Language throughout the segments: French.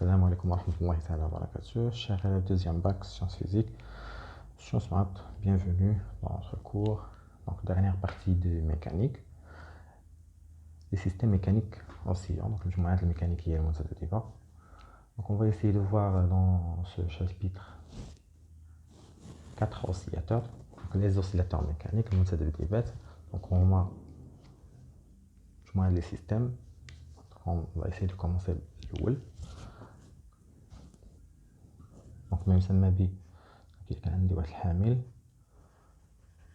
Salam alaikum wa rahmatullahi wa barakatuh. Chers élèves deuxième bac sciences physiques, sciences maths, bienvenue dans notre cours. Donc dernière partie de mécanique. Les systèmes mécaniques oscillants, donc le moyen de mécanique et le mode de débat. Donc on va essayer de voir dans ce chapitre 4 oscillateurs. Donc les oscillateurs mécaniques, le mode de débat. Donc on va les systèmes. Donc on va essayer de commencer le wall. Donc ما يسمى ب كان عندي واحد الحامل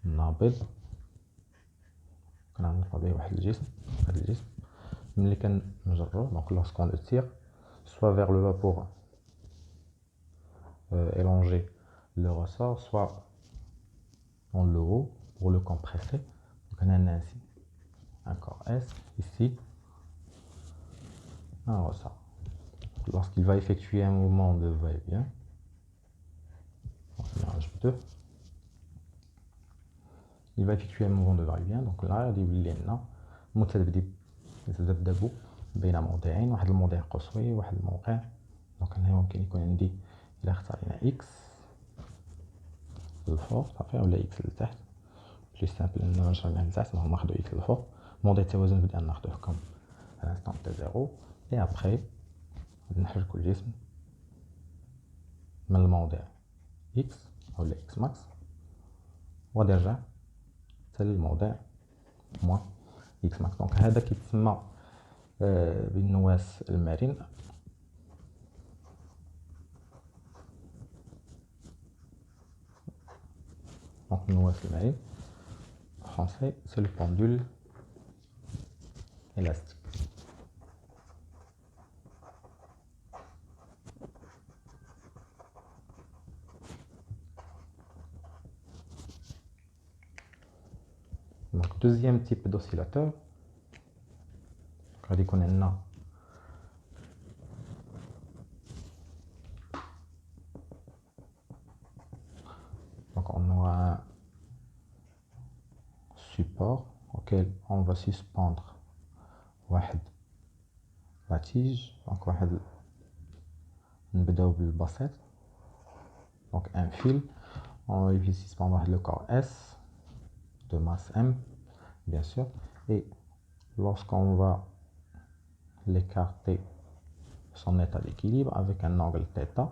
نابض كنعرف به واحد الجسم. هذا الجسم ملي كنجرو دونك lorsqu'on le tire soit vers le bas pour élonger le ressort, soit dans le haut pour le compresser. Donc on a ainsi un corps S, ici un ressort. Lorsqu'il va effectuer un mouvement de va-et-vient, il va effectuer un mouvement de va-et-vient. Donc là il y a متذبذب يتذبذب بين موضعين، واحد الموضع قصوي وواحد الموقع. دونك هنا ممكن يكون عندي الى اختارينا اكس للفوق صافي ولا اكس لتحت بلي سامبل انه نرجع لها لتحت. دونك ناخذ اكس للفوق، موضع التوازن نبدا ناخذوه كم الانستون تي زيرو، اي ابخي نحركو الجسم من الموضع اكس ولا اكس ماكس وغادي نرجع حتى للموضع موان اكس ماكس. دونك هذا كيتسمى بالنواة المرن. Donc النواة المرن français c'est le pendule élastique. Donc deuxième type d'oscillateur, donc on aura un support auquel on va suspendre la tige. Donc نبداو بالبسيط. Donc un fil, on va suspendre le corps S de masse M bien sûr, et lorsqu'on va l'écarter son état d'équilibre avec un angle θ,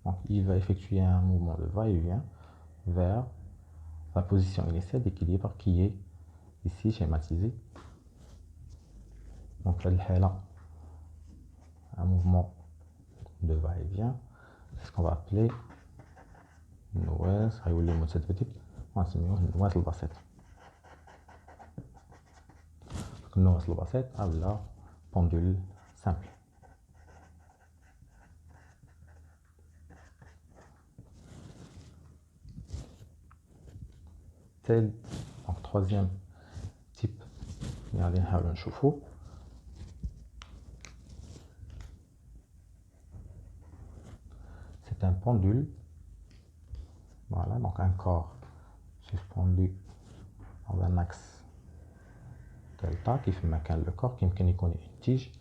donc il va effectuer un mouvement de va-et-vient vers la position initiale d'équilibre qui est ici schématisée. Donc là, un mouvement de va-et-vient, c'est ce qu'on va appeler النواة. غيولي متذبذب ونسميوه النواة البسيط. النواة البسيط أو pendule simple. Donc troisième type, c'est un pendule. Voilà, donc un corps suspendu dans un axe delta qui fait le corps qui me connaît une tige.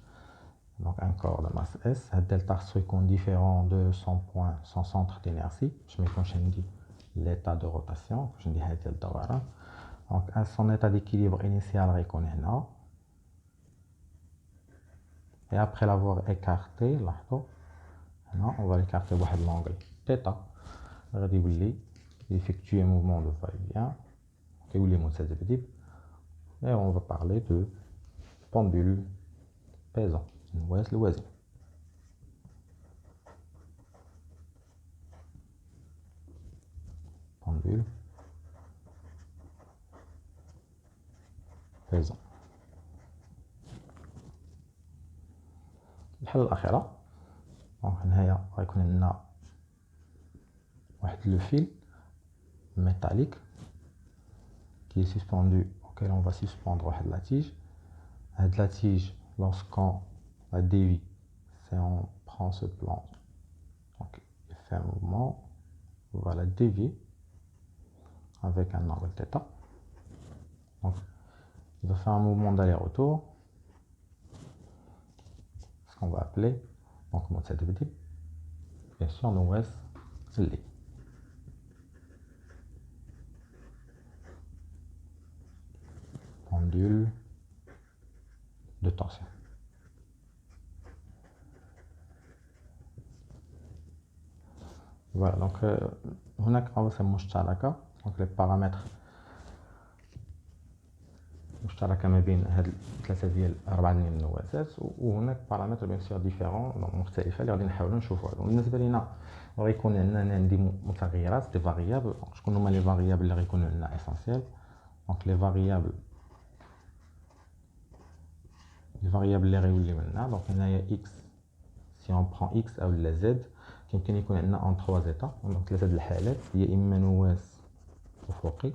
Donc un corps de masse S, un delta est différent de son point, son centre d'inertie. Je me dis l'état de rotation, je dis delta. Donc son état d'équilibre initial reconnaît là. Et après l'avoir écarté, là, on va l'écarter à l'angle θ. Il effectue un mouvement de va-et-vient et on va parler de pendule pesant. Pendule pesant. الحالة الأخيرة هنايا غيكون عندنا le fil métallique qui est suspendu, auquel on va suspendre la tige. La tige, lorsqu'on la dévie, c'est on prend ce plan, donc il fait un mouvement, on va la dévier avec un angle θ. Donc il va faire un mouvement d'aller-retour, ce qu'on va appeler دونك متذبذب بيان سور نواس اللي pendule de tension. Voilà, donc هناك عوامل مشتركة، donc les paramètres مشتركة ما بين هاد الثلاثة ديال أربعة ديال النواتات، وهناك بارامتر بيان سور ديفيرون مختلفة اللي غادي نحاولو نشوفوها. بالنسبة لينا غيكون عندنا عندي متغيرات دي فاريابل. شكون هما لي فاريابل اللي غيكونوا لنا اسونسيال؟ دونك لي فاريابل اللي غيوليو لنا، دونك هنايا اكس سي اون برون اكس او لا زد كيمكن يكون عندنا اون 3 زيتا. دونك ثلاثة د الحالات هي اما نواس افقي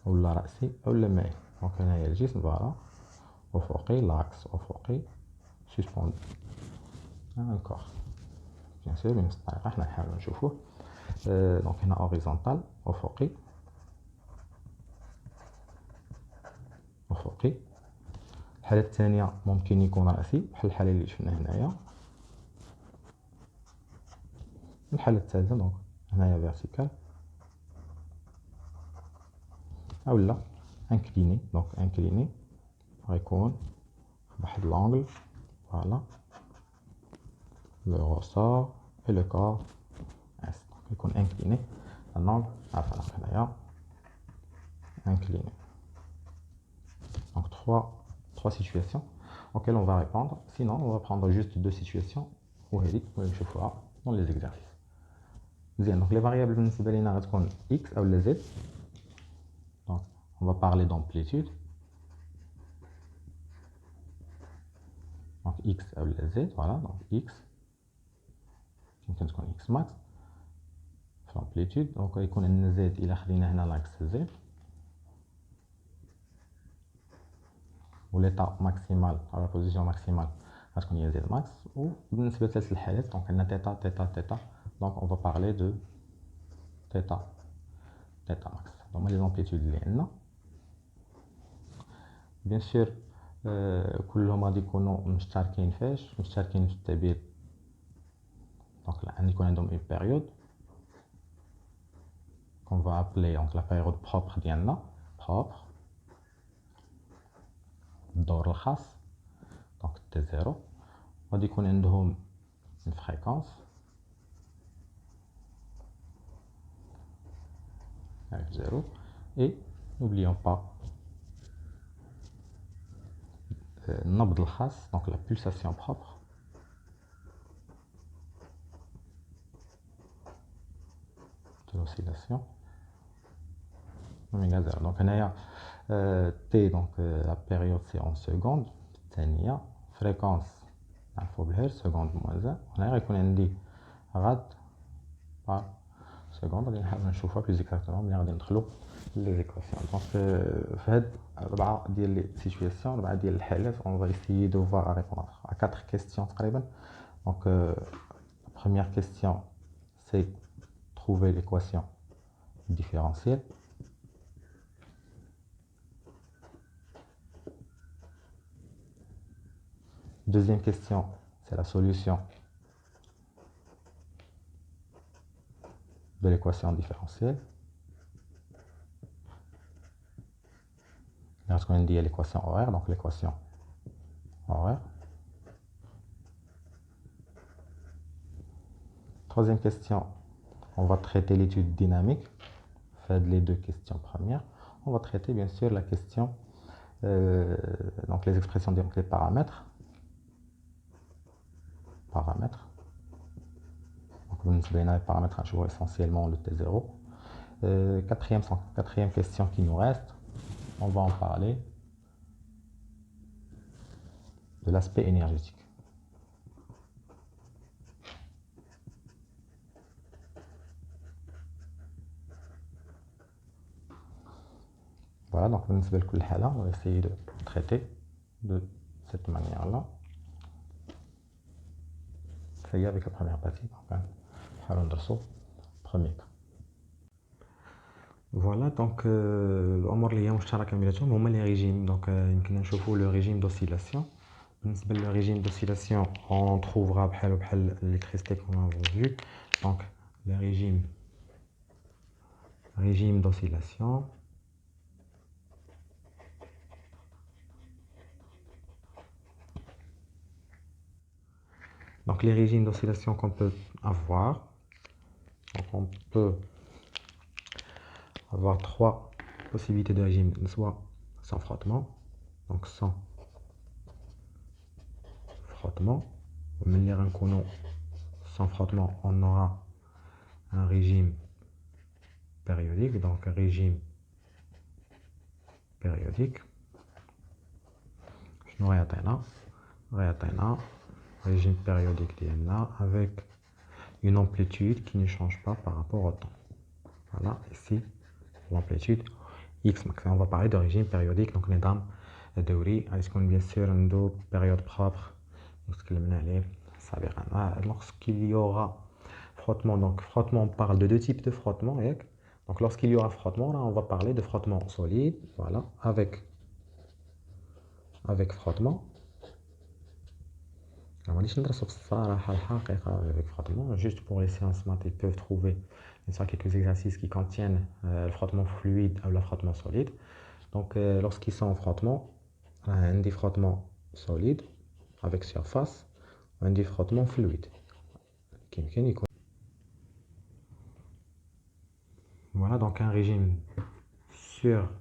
اولا راسي اولا مائل. دونك هنايا الجسم فوالا افقي، لاكس افقي سسبوندي ان كور بيان سور بنفس الطريقه حنا نحاولو نشوفوه. دونك هنا اوريزونتال افقي افقي. الحاله الثانيه ممكن يكون راسي بحال الحاله اللي شفنا هنايا. الحاله الثالثه دونك هنايا فيرتيكال اولا انكليني. دونك انكليني غيكون بواحد لونغل فوالا لو رسور et le corps يكون incliné. Maintenant, incliné. Donc trois situations auxquelles on va répondre. Sinon, on va prendre juste deux situations ou dans les exercices. Donc les variables بالنسبة لينا غتكون x ou z. Donc on va parler d'amplitude. Donc x ou z, voilà. Donc x يمكن تكون x max في l'amplitude. Donc يكون عندنا z إلا خدينا هنا لاكس z و l'état maximal à la position maximale غتكون هي z max. وبالنسبة لثلاث الحالات دونك عندنا تيتا تيتا تيتا. Donc on va parler de تيتا تيتا max. donc هما لي زامبليتود اللي عندنا بيان سور كلهم غادي يكونوا مشتركين فاش مشتركين في التعبير. دونك غادي يكون عندهم une période qu'on va appeler donc la période propre ديالنا propre الدور الخاص دونك تي زيرو. غادي يكون عندهم une fréquence avec 0 et n'oublions pas النبض الخاص donc la pulsation propre de l'oscillation oméga 0. donc هنايا t donc la période c'est en secondes ثانية fréquence نعرفو بالهير seconde moins 1. هنايا غيكون عندي غاد par seconde. غادي نحاول نشوفها بليز اكزاكتومون ملي غادي ندخلو لي زيكواسيون. دونك في هاد أربعة ديال لي سيتوياسيون أربعة ديال الحالات on va essayer de voir à répondre à 4 questions تقريبا. donc la première question c'est trouver l'équation différentielle. Deuxième question, c'est la solution de l'équation différentielle. Lorsqu'on dit l'équation horaire, donc l'équation horaire. Troisième question, on va traiter l'étude dynamique. Faites les deux questions premières. On va traiter bien sûr la question, donc les expressions des paramètres. Donc les paramètres jouent essentiellement le T0. Quatrième question qui nous reste, on va en parler de l'aspect énergétique. Voilà, donc on va essayer de traiter de cette manière-là. Ça y est avec la première partie. Premier cas. Voilà, donc الأمور اللي هي مشتركة بيناتهم هما لي ريجيم. دونك يمكن نشوفوا لو ريجيم دوسيلاسيون le régime d'oscillation, on trouvera l'électricité qu'on a vu. Donc, le régime d'oscillation. Donc, les régimes d'oscillation qu'on peut avoir. Donc, on peut avoir trois possibilités de régime, soit sans frottement, donc sans frottement. Sans frottement, on aura un régime périodique, donc un régime périodique. Je n'aurai atteint régime périodique d'INA avec une amplitude qui ne change pas par rapport au temps. Voilà, ici, l'amplitude X max. On va parler de régime périodique, donc les dames de Douri, est-ce qu'on bien sûr une période propre, lorsqu'il y aura frottement, donc frottement, on parle de deux types de frottement, donc lorsqu'il y aura frottement, là, on va parler de frottement solide, voilà, avec frottement. Juste pour les séances maths, ils peuvent trouver quelques exercices qui contiennent le frottement fluide ou le frottement solide. Donc, lorsqu'ils sont en frottement, on a un frottement solide avec surface, un frottement fluide. Voilà donc un régime surcritique,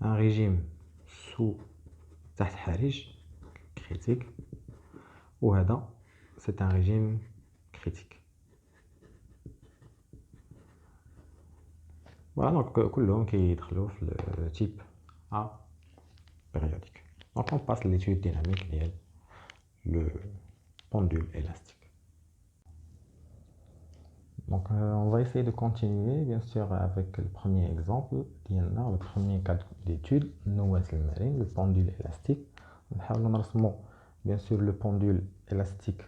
un régime sous تحت حرج critique, ou c'est un régime critique. Voilà donc كلهم كيدخلوا في le type A périodique. Donc on passe l'étude dynamique et le pendule élastique. Donc on va essayer de continuer bien sûr avec le premier exemple, le premier cas d'étude, le pendule élastique. On va bien sûr le pendule élastique.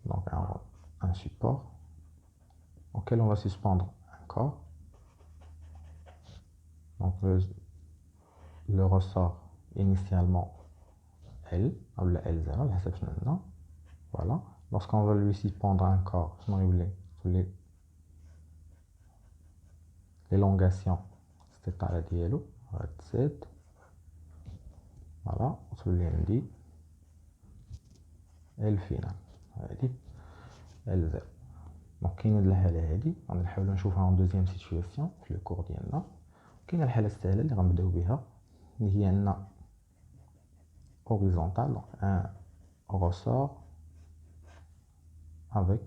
Donc un support auquel on va suspendre un corps. Donc le ressort initialement L, ou la L0, voilà. Lorsqu'on veut lui suspendre un corps, l'élongation, c'est à la diélo, Z, voilà, on dit L final, L0. Donc, كاين هاد الحالة هادي غنحاولو نشوفها en deuxième situation في le cours ديالنا. كاين الحالة السهلة اللي غنبداو بها اللي هي أن horizontal, donc un ressort avec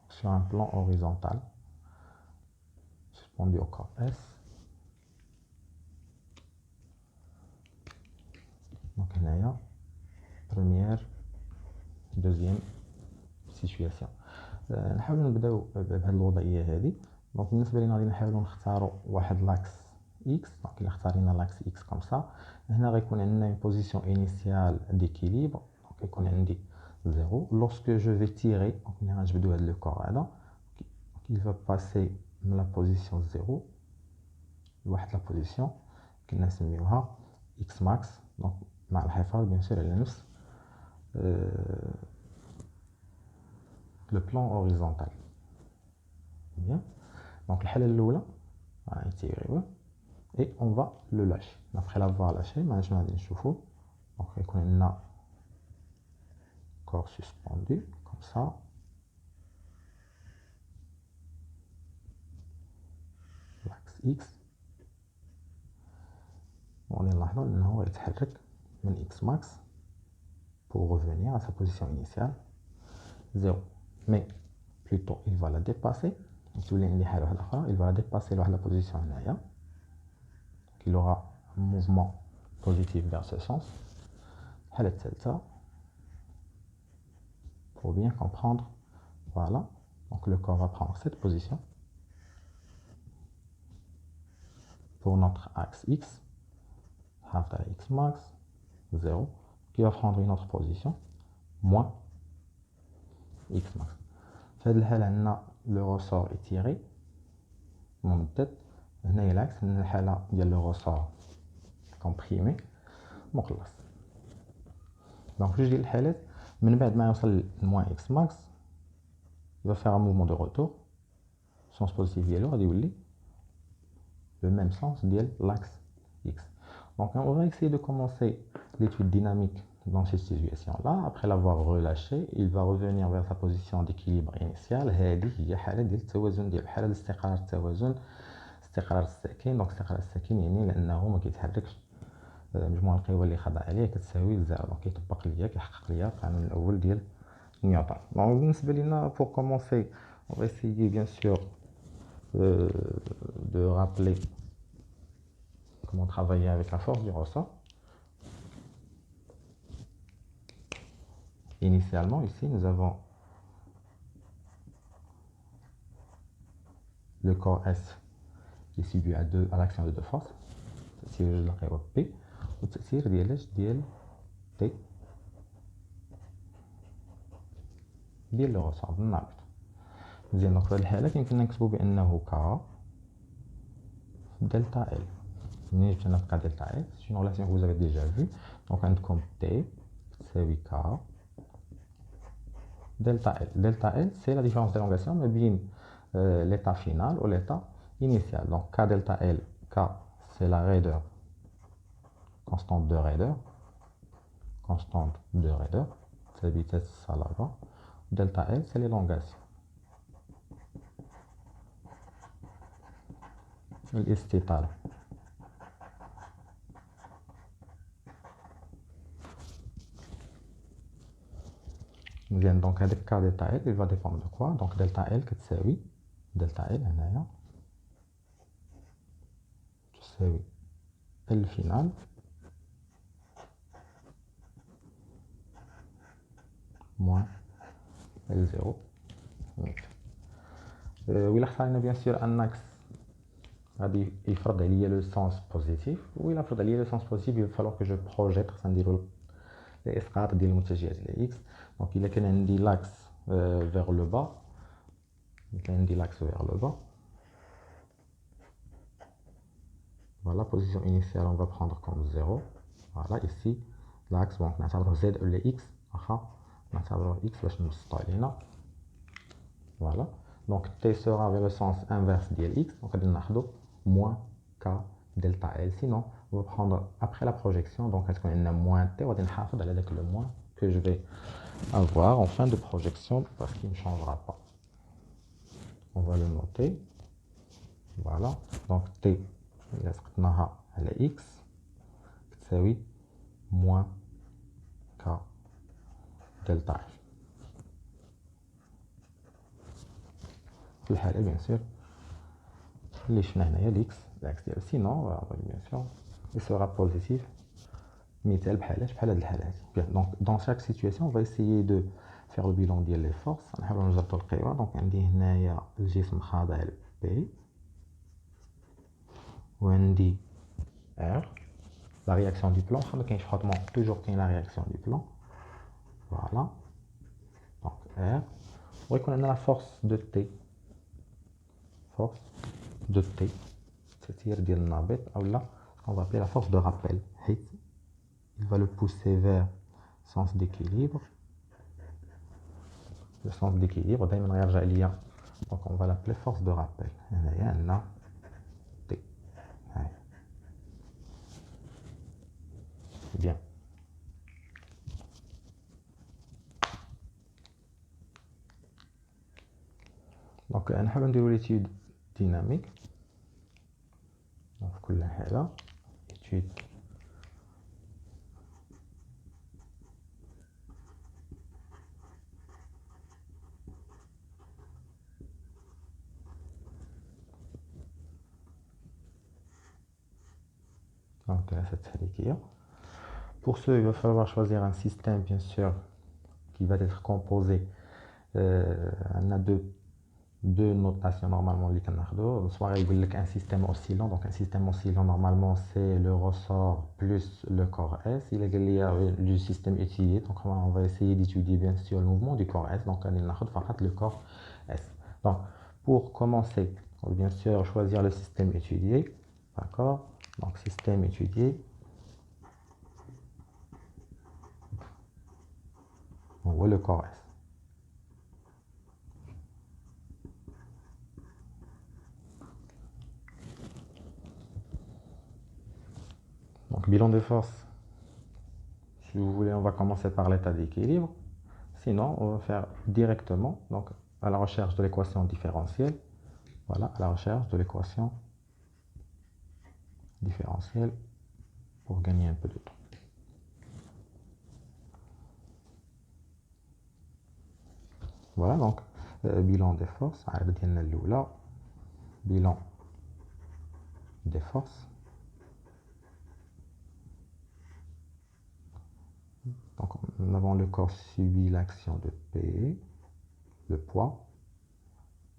sur un plan horizontal suspendu au corps S. Donc هنايا première deuxième situation. نحاولوا نبداو بهذه الوضعيه هذه. دونك بالنسبه لينا غادي نحاولوا نختاروا واحد لاكس اكس. دونك الا اختارينا لاكس اكس كوم سا هنا غيكون عندنا اون بوزيسيون انيسيال ديكيليبر. دونك يكون عندي 0 lorsque je vais tirer. دونك ملي غنجبدوا هذا لو كور هذا il va passer من لا بوزيسيون 0 لواحد لا بوزيسيون كنا نسميوها اكس ماكس. دونك مع الحفاظ بيان سور على نفس le plan horizontal. Bien. Donc, le et on va le lâcher. Après l'avoir lâché, maintenant, donc, on a un corps suspendu, comme ça. L'axe X. On est là, on va être X max pour revenir à sa position initiale. 0. Mais plutôt, il va la dépasser. Il va la dépasser la position là. Il aura un mouvement positif vers ce sens. Pour bien comprendre, voilà. Donc le corps va prendre cette position pour notre axe X, half de X max, 0, qui va prendre une autre position, moins X max. Le ressort est tiré, mon tête, هنا العكس من الحالة ديال لو ريسور كومبريمي مخلص. دونك جوج ديال الحالات من بعد ما يوصل لموان اكس ماكس il va faire un mouvement de retour sens positif ديالو غادي يولي le même sens ديال l'axe x. Donc on va essayer de commencer l'étude dynamique dans cette situation là. Après l'avoir relâché, il va revenir vers sa position d'équilibre initiale. هذه هي حالة ديال التوازن ديال حالة الاستقرار التوازن استقرار الساكن. دونك استقرار الساكن يعني لانه ما كيتحركش مجموع القوى اللي خضع عليه كتساوي زيرو. دونك كيطبق ليا كيحقق ليا القانون الاول ديال نيوتن. دونك بالنسبه لينا pour commencer on va essayer bien sûr de rappeler comment travailler avec la force du ressort. Initialement ici nous avons le corps S qui est subi à l'action de deux forces, تأثير القوى P والتأثير ديال T ديال لو رسور النابض. مزيان. دونك في هذه الحالة كيمكننا نكتبو بأنه K دلتا L. منين جبت أنا في K دلتا L c'est une relation que vous avez déjà vue. دونك عندكم T تساوي K delta L. Delta L, c'est la différence d'élongation mais bien l'état final ou l'état initial. Donc K delta L, K c'est la raideur, constante de raideur, c'est la vitesse à l'avant. Delta L c'est l'élongation. الاستطالة. مزيان. دونك هذاك K delta L il va dépendre de quoi. Donc delta L كتساوي delta L هنايا تساوي L final moins L0. وإلا اختار لنا بيان سور ان اكس غادي يفرض عليا لو سونس بوزيتيف. وإلا فرض عليا لو سونس بوزيتيف il va falloir que je projette. خصنا نديرو الاسقاط ديال المتجهات على اكس. دونك الا كان عندي لاكس vers le bas, كان عندي لاكس vers le bas, voilà position initiale on va prendre comme 0. voilà ici l'axe donc نعتبره z ولا x واخا نعتبره x باش نبسطو علينا. voilà donc t sera vers le sens inverse ديال x. donc غادي ناخدو moins k delta L. sinon on va prendre après la projection donc غتكون عندنا moins t وغادي نحافظ على داك le moins que je vais avoir en fin de projection parce qu'il ne changera pas. On va le noter. voilà donc t إلا سقطناها على x تساوي moins k delta L. في الحالة بيان سور اللي شفنا هنايا الاكس ديالو سينون بيان سور il sera positif. مثال بحال هاد الحالة هادي. donc dans chaque situation on va essayer de faire le bilan ديال les forces. نحاولو نجبدو القوى. دونك عندي هنايا الجسم خاضع ل P وعندي R. la réaction du plan ما كاينش frottement toujours كاين la réaction du plan. voilà donc R ويكون عندنا la force de T تأثير ديال النابض او لا on va appeler la force de rappel حيت il va le pousser vers sens d'équilibre. le sens d'équilibre دائما غيرجع ليا donc on va l'appeler force de rappel. هنايا عندنا T. هاي bien. donc نحاول نديرو l'étude dynamique. donc في كل حالة étude donc cette théorie. Pour ce, il va falloir choisir un système bien sûr qui va être composé. On a deux notations normalement اللي كناخدو. soit يقول لك un système oscillant. donc un système oscillant normalement c'est le ressort plus le corps S. il a قال لي le système utilisé. donc on va essayer d'étudier bien sûr le mouvement du corps S. donc غادي ناخد فقط le corps S. donc pour commencer Donc, bien sûr, choisir le système étudié. D'accord? Donc, système étudié. On voit le corps S. Donc, bilan de force. Si vous voulez, on va commencer par l'état d'équilibre. Sinon, on va faire directement, donc, à la recherche de l'équation différentielle. Voilà, à la recherche de l'équation différentielle pour gagner un peu de temps. Voilà, donc, bilan des forces. Bilan des forces. Donc, nous avons le corps subi l'action de P, le poids,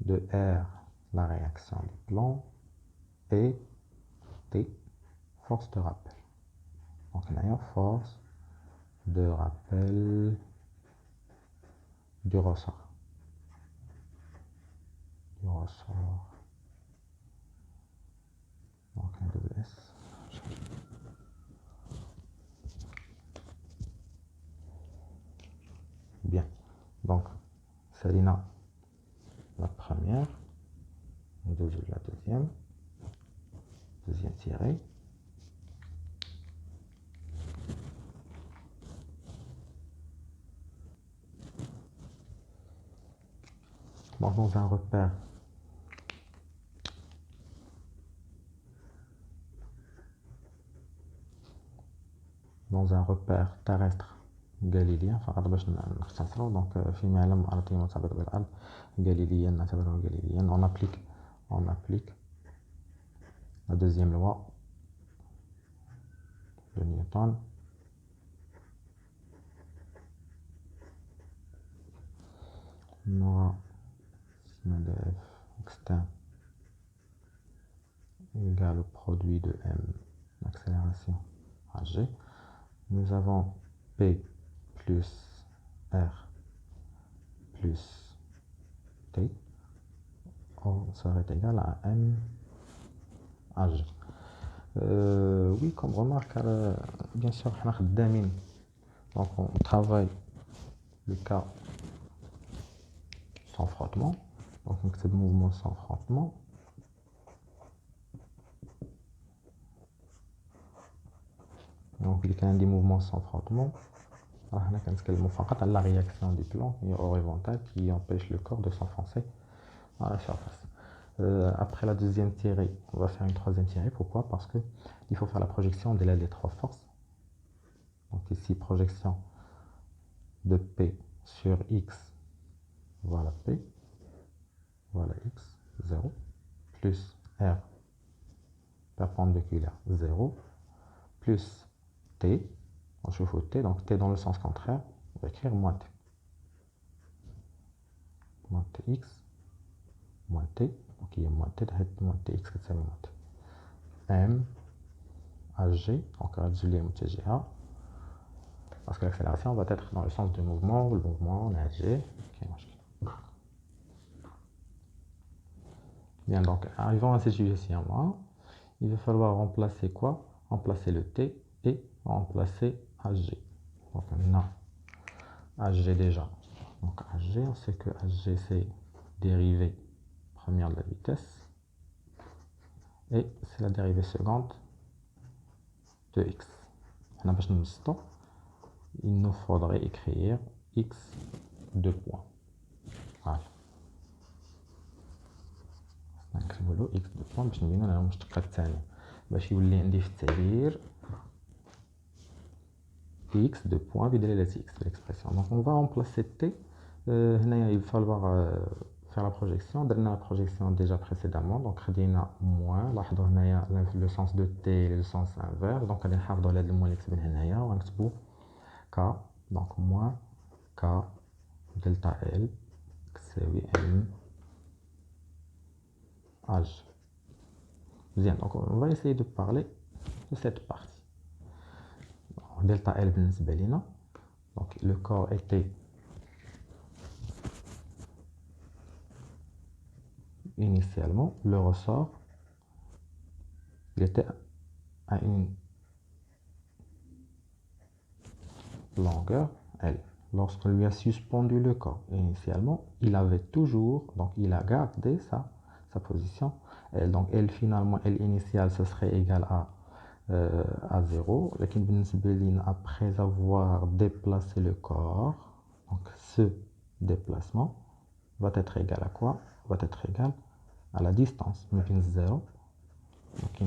de R, la réaction du plan, et T, force de rappel. Donc, on a une force de rappel du ressort. Donc, un double S. Bien. Donc, Salina, la première. La deuxième. Deuxième tirée. Donc, dans un repère terrestre galilien فقط باش نختصروا دونك في معلم أرضي مرتبط بالأرض galilien نعتبره galilien on applique la deuxième loi de Newton. On aura sigma de F externe égale au produit de M, l'accélération à G. Nous avons P plus R plus T serait égal à M à G. Oui, comme remarque, bien sûr, donc on travaille le cas sans frottement. Donc c'est le mouvement sans frottement. Donc il y a des mouvements sans frottement. La réaction du plan horizontale qui empêche le corps de s'enfoncer à la surface. Après la deuxième tirée, on va faire une troisième tirée. Pourquoi? Parce que il faut faire la projection de l'aile des trois forces. Donc ici, projection de P sur X. Voilà P. Voilà X, 0. Plus R perpendiculaire, 0. Plus T. On chauffe au T. Donc T dans le sens contraire. On va écrire moins T. Moins Tx. Moins T. Donc il y a moins T. Moins Tx que ça moins T. M. G, donc régulier MTGA, parce que l'accélération va être dans le sens du mouvement, le mouvement en G. Bien, donc arrivant à cette situation-là, il va falloir remplacer quoi? Remplacer le T et remplacer AG. Donc on a AG déjà. Donc AG, on sait que AG c'est dérivée première de la vitesse et c'est la dérivée seconde de X. Il nous faudrait écrire X deux points. Voilà. نكتبوا له X deux points باش نبينوا لنا المشتقة الثانية باش يولي عندي في التعبير X deux points بدلالة X في l'expression. Donc on va remplacer T. هنا il va falloir faire la projection. درنا la projection déjà précédemment. Donc خدينا moins. لاحظوا هنايا le sens de T et le sens inverse. Donc غادي نحافظوا على هذا الموان اللي كتبنا هنايا ونكتبوا K. Donc moins K delta L تساوي M H. Bien, donc on va essayer de parler de cette partie. Delta L بالنسبة لنا. Donc le corps était initialement, le ressort, il était à une longueur L. Lorsqu'on lui a suspendu le corps initialement, il avait toujours, donc il a gardé sa position L. Donc L finalement, L initial, ce serait égal à 0. Après avoir déplacé le corps, donc ce déplacement va être égal à quoi? Va être égal à la distance, 0, donc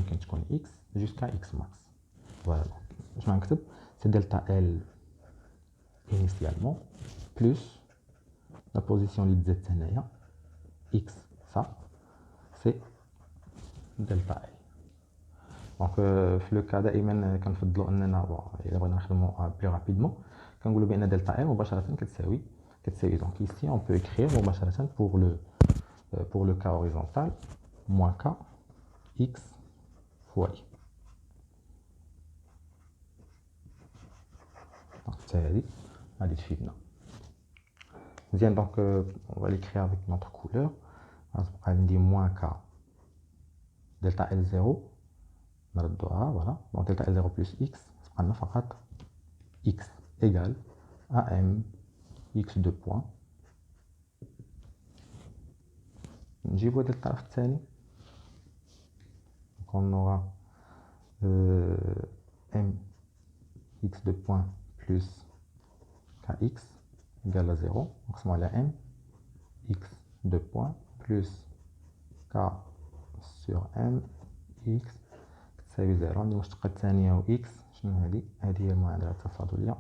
x jusqu'à x max. Voilà, je m'accepte, c'est delta L initialement plus la position اللي تزاد هنايا x, ça c'est delta L. Donc في لو كا دائما كنفضلوا اننا الا بغينا نخدموا بلو رابيدمون كنقولوا بان دلتا L مباشره كتساوي donc ici on peut écrire مباشره pour le cas horizontal moins k x fois y. Donc c'est هذه تفيدنا مزيان. donc on va l'écrire avec notre couleur. غنبقى ندير moins k delta L0 نردوها voilà. donc delta L0 plus x تبقى لنا فقط x égale à m x de point. نجيبو هذا الطرف الثاني donc on aura m x de point plus kx égale à 0 نقسمو على m x de point plus k sur m x تساوي 0. عندي المشتقة الثانية و x شنو هذه هي المعادلة التفاضلية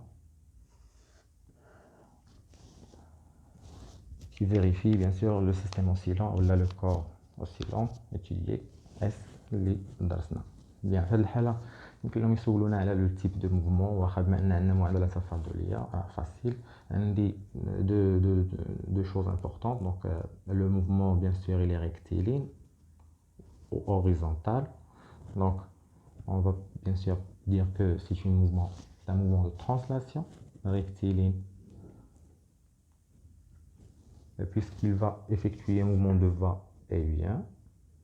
qui vérifie bien sûr le système oscillant ou là le corps oscillant étudié S اللي درسنا. bien في هذه الحالة يمكن لهم يسولونا على لو تيب دو موفمون واخا بما ان عندنا معادلة تفاضلية فاسيل. عندي deux choses importantes. donc le mouvement bien sûr il est rectiligne ou horizontal. donc on va bien sûr dire que c'est un mouvement de translation rectiligne. Et puisqu'il va effectuer un mouvement de va-et-vient,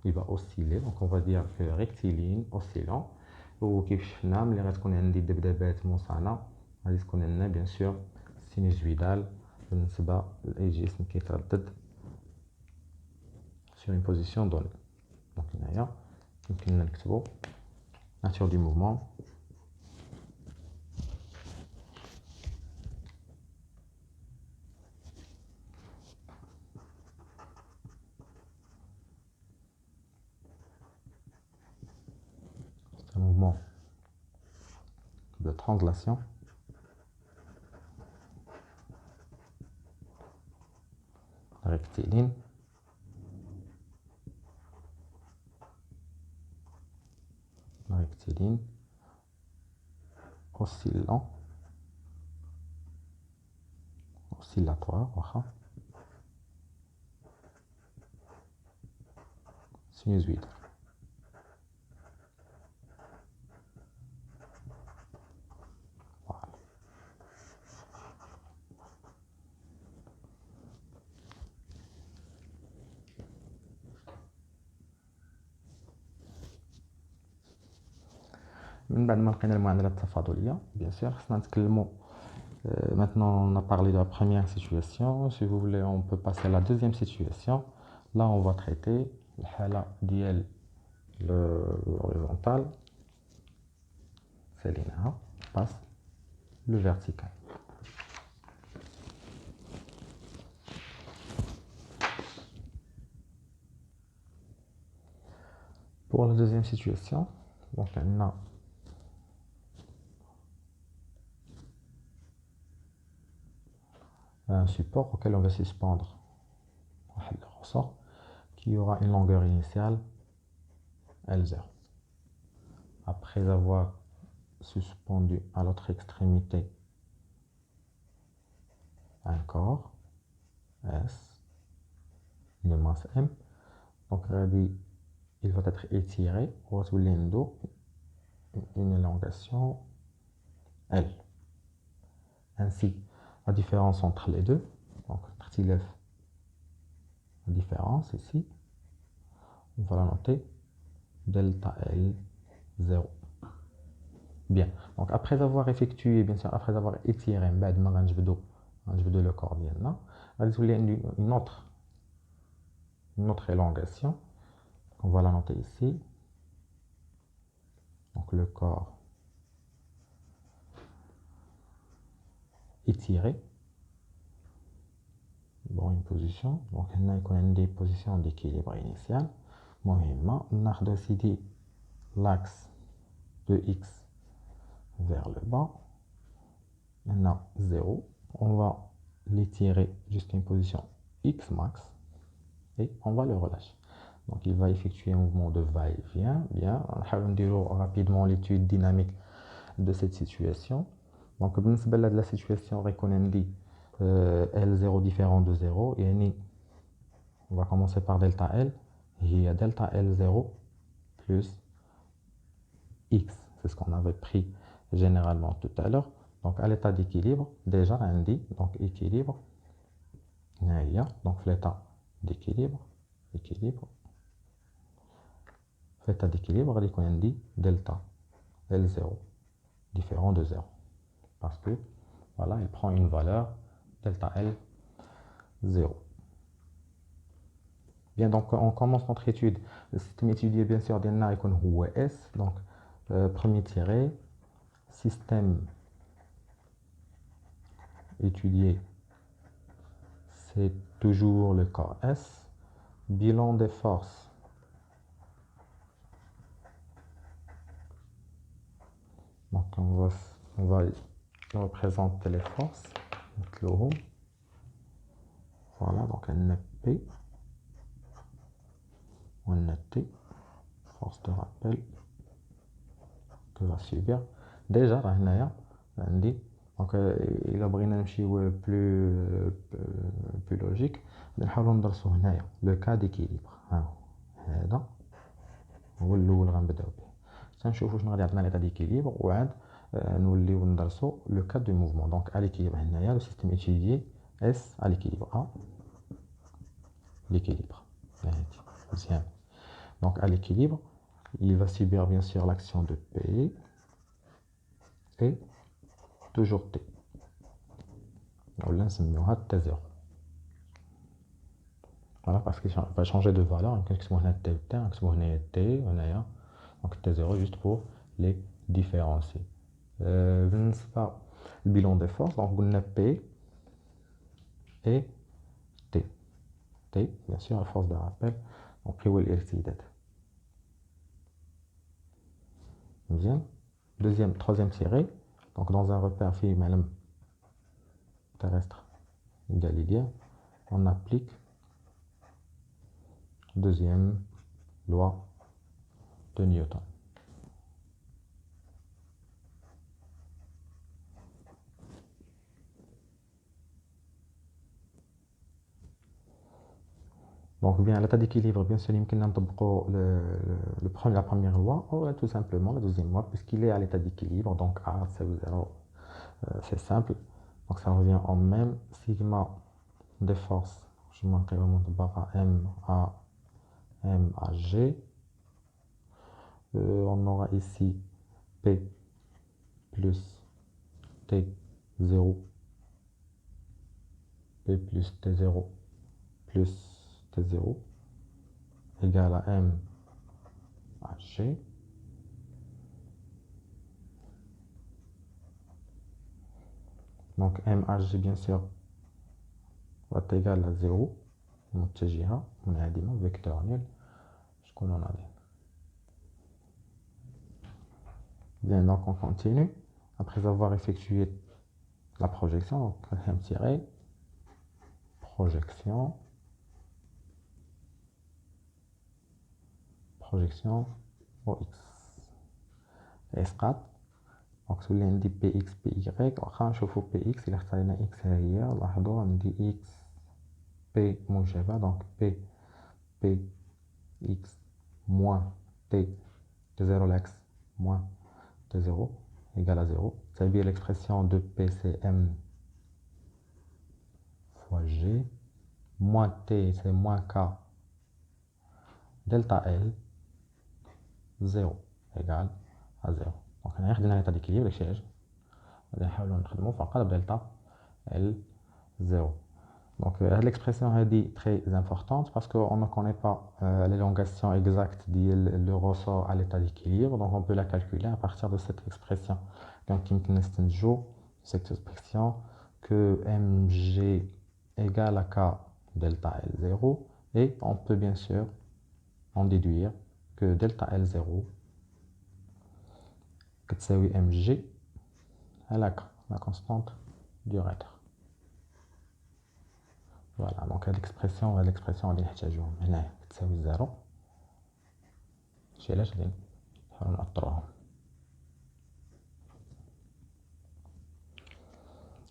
il va osciller. Donc on va dire que rectiligne, oscillant. وكيف شفنا ملي غتكون عندي دبدبات موصلة غادي تكون عندنا بيان سور سينوزويدال بالنسبة لأي جسم كيتردد sur une position donnée. donc هنايا يمكننا نكتبو nature du mouvement un mouvement de translation rectiligne oscillant oscillatoire sinusoïde. voilà. من بعد ما لقينا المعادلة التفاضلية bien sûr خصنا نتكلموا. Maintenant on a parlé de la première situation. Si vous voulez on peut passer à la deuxième situation. Là on va traiter الحالة ديال l'horizontal ساليناها passe le vertical. Pour la deuxième situation, donc on a un support auquel on va suspendre le ressort qui aura une longueur initiale L0. Après avoir suspendu à l'autre extrémité un corps S de masse M, donc il va être étiré au une élongation L. Ainsi, la différence entre les deux, donc la différence ici, Voilà noter delta L 0. Bien, donc après avoir effectué, bien sûr, après avoir étiré, le corps ديالنا, une autre élongation. On va la noter ici. Donc le corps étiré. Bon, une position. Donc on a des positions d'équilibre initial. مهمة ناخذ سيدي l'axe de X vers le bas. Maintenant 0. On va l'étirer jusqu'à une position X max et on va le relâcher. Donc il va effectuer un mouvement de va-et-vient. Bien, on va rapidement l'étude dynamique de cette situation. Donc بالنسبة de la situation on dit L0 différent de 0 et on va commencer par delta L. Il y a delta L0 plus X. C'est ce qu'on avait pris généralement tout à l'heure. Donc à l'état d'équilibre, déjà on dit donc équilibre. Donc l'état d'équilibre, l'état d'équilibre, on dit delta L0 différent de 0. Parce que voilà, il prend une valeur delta L 0. Bien, donc on commence notre étude. Le système étudié, bien sûr, S. Donc, premier tiré, système étudié, c'est toujours le corps S. Bilan des forces. Donc, on va représenter les forces. Voilà, donc un P. On a T, force de rappel que va subir. Déjà, on dit, donc il a plus logique. Le cas d'équilibre. هذا هو الاول غنبداو به تنشوفوا شنو غادي يعطينا l'état d'équilibre وعاد نوليو ندرسوا le cas de mouvement. Donc à l'équilibre هنايا le système étudié S à l'équilibre A l'équilibre. Bien. Donc à l'équilibre, il va subir bien sûr l'action de P et toujours T. On va نسميوها T0. Voilà, parce qu'il va changer de valeur. Donc T0 juste pour les différencier. Le bilan des forces, donc on a P et T. T, bien sûr, la force de rappel. Donc, bien. Troisième tiré. Donc, dans un repère terrestre galilien, on applique deuxième loi de Newton. Donc, bien, l'état d'équilibre, bien sûr, la première loi, ou tout simplement la deuxième loi, puisqu'il est à l'état d'équilibre, donc A, c'est 0, c'est simple. Donc, ça revient en même sigma des forces. Je manquerai vraiment de barre à M à G. On aura ici P plus T0, P plus T0 plus T0 égale à M à G. Donc M à G bien sûr va être égal à 0. متجهة منعدمة vecteur nul. شكون on a bien, donc on continue. Après avoir effectué la projection, donc tiré, projection au X. S4. Donc si on dit PX, PY, on chauffe PX, il y a X derrière, on dit X, P موجبة, donc P, X moins T, T0 l'axe, moins T0 égale à 0. Ça veut dire l'expression de P c'est M fois G, moins T c'est moins K delta L 0 égale à 0. Donc on a un état d'équilibre غادي نحاولوا نخدموا فقط delta L 0. Donc l'expression est très importante parce qu'on ne connaît pas l'élongation exacte du ressort à l'état d'équilibre, donc on peut la calculer à partir de cette expression. Donc il me cette expression que mg égale à k delta L0, et on peut bien sûr en déduire que delta L0 كتساوي mg à la constante du retard. Voilà, donc l'expression غادي نحتاجوهم هنا تساوي 0. شي علاش غادي نحاولوا نأطروهم.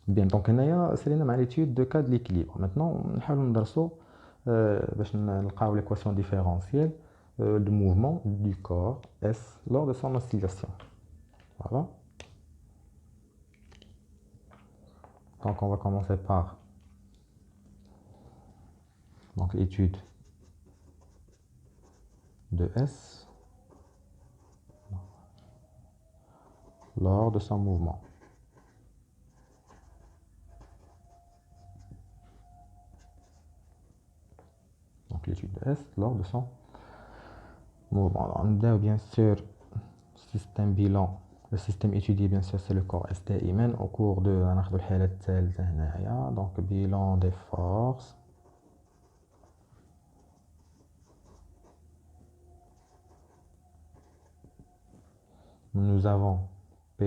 Bien, donc هنايا سالينا مع l'étude de cas de l'équilibre. Maintenant نحاولوا ندرسوا باش نلقاو l'équation différentielle de mouvement du corps S lors de son oscillation. Voilà. Donc on va commencer par donc l'étude de S lors de son mouvement. Donc l'étude de S lors de son mouvement. On a bien sûr système bilan. Le système étudié bien sûr c'est le corps S دائما. Au cours de ناخذ الحالة الثالثة هنايا. Donc bilan des forces. Nous avons P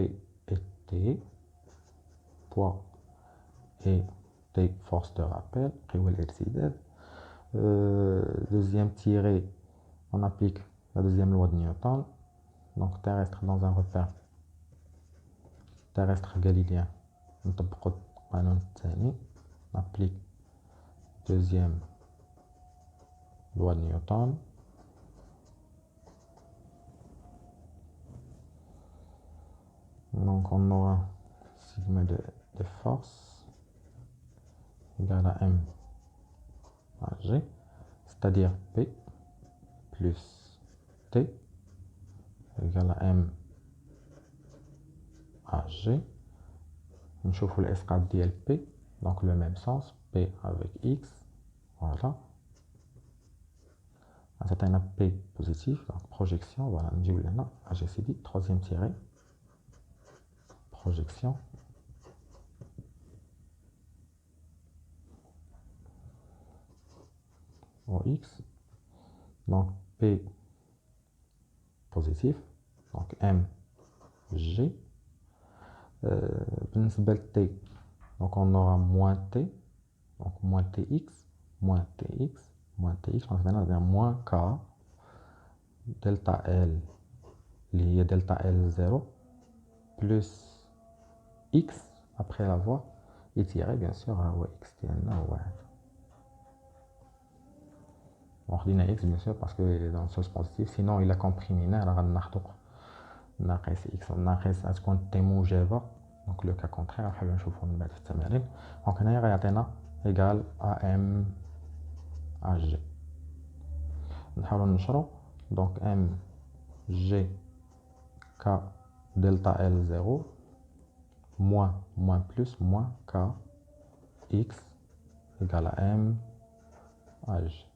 et T, poids et T, force de rappel, deuxième tiré, on applique la deuxième loi de Newton, donc terrestre dans un repère terrestre galilien, on applique deuxième loi de Newton. Donc on aura sigma de force égale à M à G, c'est-à-dire P plus T égale à M à G. On chauffe l'escalade d'ILP, donc le même sens, P avec X, voilà. C'est un P positif, donc projection, voilà, AGCD, troisième tiré, projection. Au X, donc P positif, donc M, G. T, donc on aura moins T, donc moins TX, moins TX, moins TX, donc on a moins K, delta L, lié delta L0, plus X, après l'avoir étiré bien sûr à X, on redit X bien sûr parce qu'il est dans le sens positif, sinon il a comprimé, alors on a ناقص X ناقص غتكون T موجبة. Donc le cas contraire نحاولوا نشوفوا من بعد في التمارين. دونك هنايا غيعطينا égal à M à G. نحاولوا نشرو donc M G K delta L0 moins plus moins K X égal à M à G.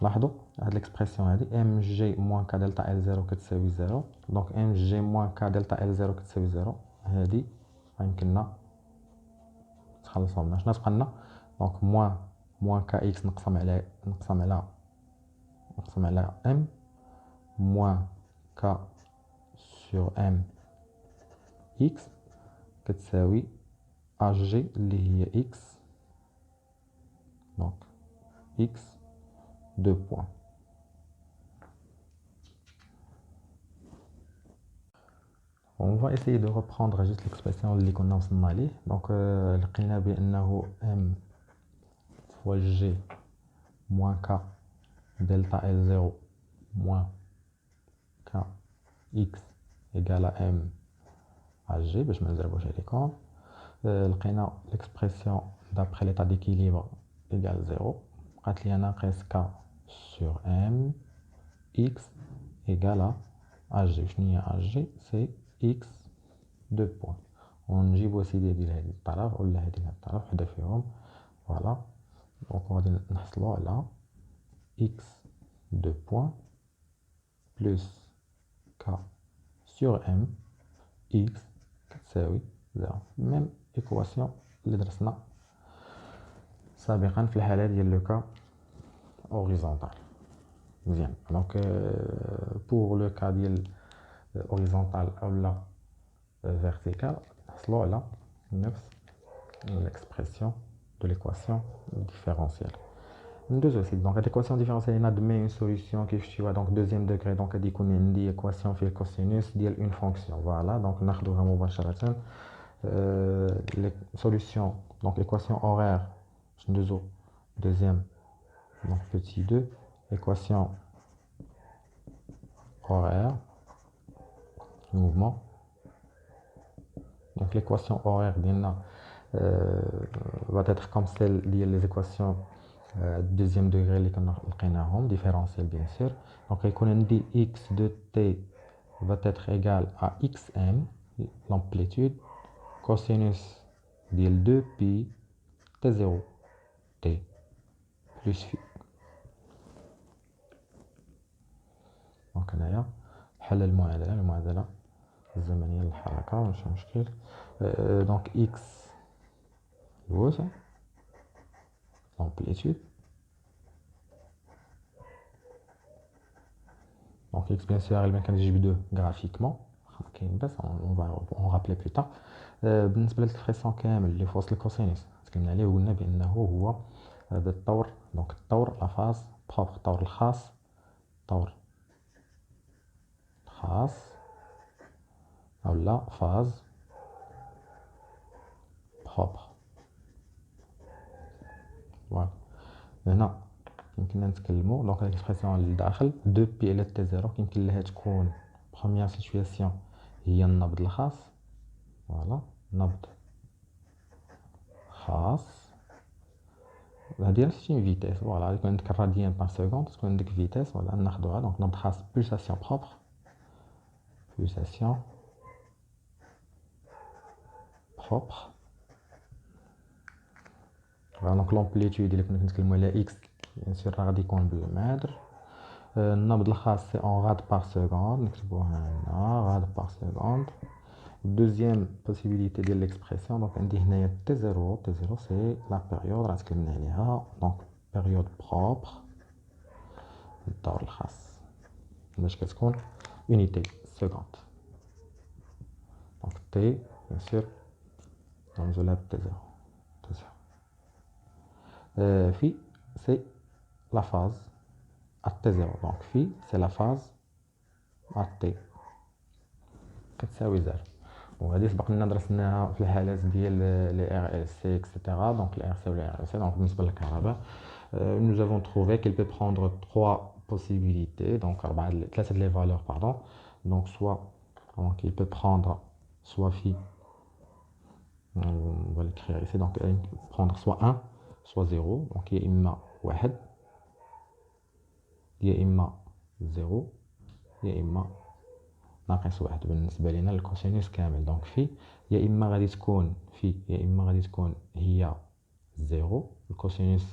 لاحظوا هاد l'expression هادي mg moins k delta L0 كتساوي 0. donc mg moins k delta L0 كتساوي 0 هادي يمكننا نتخلصوا منها. شنو تبقى لنا donc moins kx نقسم على m moins k sur m x كتساوي ag اللي هي x, donc x 2 points. On va essayer de reprendre juste l'expression اللي كنا وصلنا ليه. donc لقينا بأنه m fois g moins k delta L0 moins k x égale à m à g باش ما نزربوش عليكم. لقينا l'expression d'après l'état d'équilibre égale 0. قالت لي ناقص k sur m x égale à hg. شنو هي hg؟ c'est x 2 points. ونجيبو سيدي ديال هاد الطرف ولا هادي الطرف وحده فيهم. فوالا دونك غادي نحصلو على x 2 points plus k sur m x كتساوي 0. ميم ايكواسيون اللي درسنا سابقا في الحالة ديال لو كا اوريزونتال. مزيان. دونك بور لو كا ديال اوريزونتال اولا verticale, نحصلو على نفس l'expression de l'équation différentielle. ندوزو سيدي. دونك هاد l'équation différentielle نادمي une solution كيفاش donc deuxième degré. donc غادي يكون عندي équation فيه الكوسينوس ديال une fonction. فوالا دونك ناخدوها مباشرة. solution donc équation horaire باش ندوزو deuxième donc petit 2 équation horaire mouvement. Donc l'équation horaire va être comme celle des équations deuxième degré différentielles bien sûr. Donc on dit x de t va être égal à xm, l'amplitude, cosinus de 2 pi t0 t plus phi. Donc هنايا حل المعادلة الزمنية للحركة ماشي مشكل. دونك x الوسع l'amplitude. Donc x bien sûr elle كنجيب 2 graphiquement كاين بس on va en rappeler plus tard. بالنسبة للإكسبرسيون كامل اللي في وسط الكوسينوس تكلمنا عليه وقلنا بأنه هو هذا الطور. دونك الطور لا فاز بروبر الطور الخاص أو لا فاز بروبر. فوالا هنا يمكننا نتكلمو دونك الاكسبرسيون للداخل 2 بي على تي زيرو يمكن لها تكون بروميير سيتوياسيون هي النبض الخاص. فوالا نبض خاص هادي نفس فيتيس. فوالا يكون عندك الراديان بار سكوند تكون عندك فيتيس. فوالا ناخدوها دونك نبض خاص بولساسيون بروبر دونك لومبليتود اللي كنا كنتكلموا على اكس بيان سور راه غادي يكون بالمتر. النبض الخاص سي اون غاد بار سكوند نكتبوها هنا غاد بار سكوند. دوزيام بوسيبيليتي ديال ليكسبرسيون دونك عندي هنايا تي زيرو سي لا بيريود راه تكلمنا عليها دونك بيريود بروبر الدور الخاص باش كتكون اونيتي سكوند. دونك تي بيان سور نرمزو لها تي زيرو. في سي لا فاز à t0 donc phi c'est la phase à t كتساوي 0. وهذه سبق لنا درسناها في الحالات ديال لي ار ال سي اكسيتيرا دونك لي ار سي و لي ار سي. دونك بالنسبه للكهرباء nous avons trouvé qu'elle peut prendre 3 possibilités donc ثلاثه لي valeurs pardon. donc soit donc il peut prendre soit phi on va l'écrire ici donc prendre soit 1 soit 0 donc يا اما 1 يا اما 0 يا اما ناقص 1 بالنسبه لنا الكوسينوس كامل. دونك في يا اما غادي تكون هي 0 الكوسينوس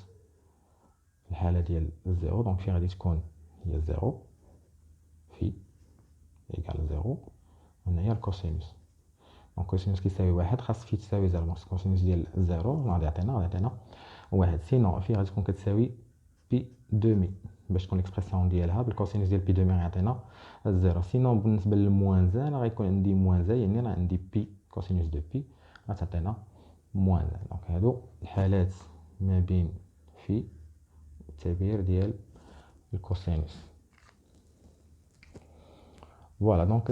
في الحاله ديال 0 دونك في غادي تكون هي 0 في ايكال 0 هنايا الكوسينوس. دونك الكوسينوس كيساوي 1 خاص في تساوي 0 دونك الكوسينوس ديال 0 غادي يعطينا 1. سينو في غادي تكون كتساوي بي دومي باش تكون الاكسبرسيون ديالها بالكوسينوس ديال بي دومي غيعطينا 0. سينو بالنسبه للموان زان غيكون عندي موان زان يعني راه عندي بي كوسينوس دو بي غتعطينا موان زان. دونك هادو الحالات ما بين في التعبير ديال الكوسينوس. فوالا دونك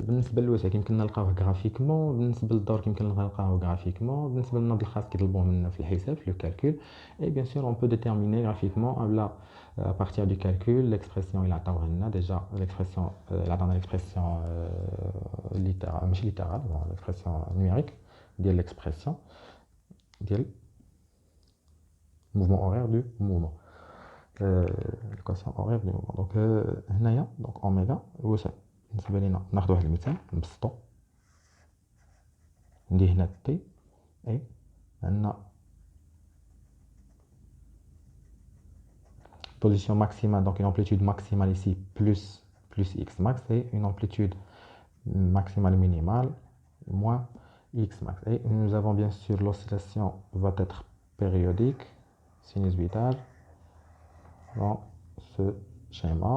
بالنسبه للوسع يمكن نلقاوه غرافيكمون بالنسبه للدور يمكن نلقاوه غرافيكمون بالنسبه للنبض الخاص كيطلبوه منا في الحساب في لو كالكول اي بيان سور اون بو ديتيرميني غرافيكمون اولا à partir du calcul l'expression il عطاوها لنا déjà l'expression il عطانا l'expression littérale ماشي littérale l'expression numérique ديال l'expression ديال mouvement horaire du mouvement. L'équation horaire du mouvement. Donc, هنايا donc oméga واش بالنسبة لينا ناخذ واحد المثال نبسطو ندير هنا T et عندنا position maximale, donc une amplitude maximale ici plus x max et une amplitude maximale minimale moins x max. Et nous avons bien sûr l'oscillation va être périodique, sinusoïdale dans ce schéma.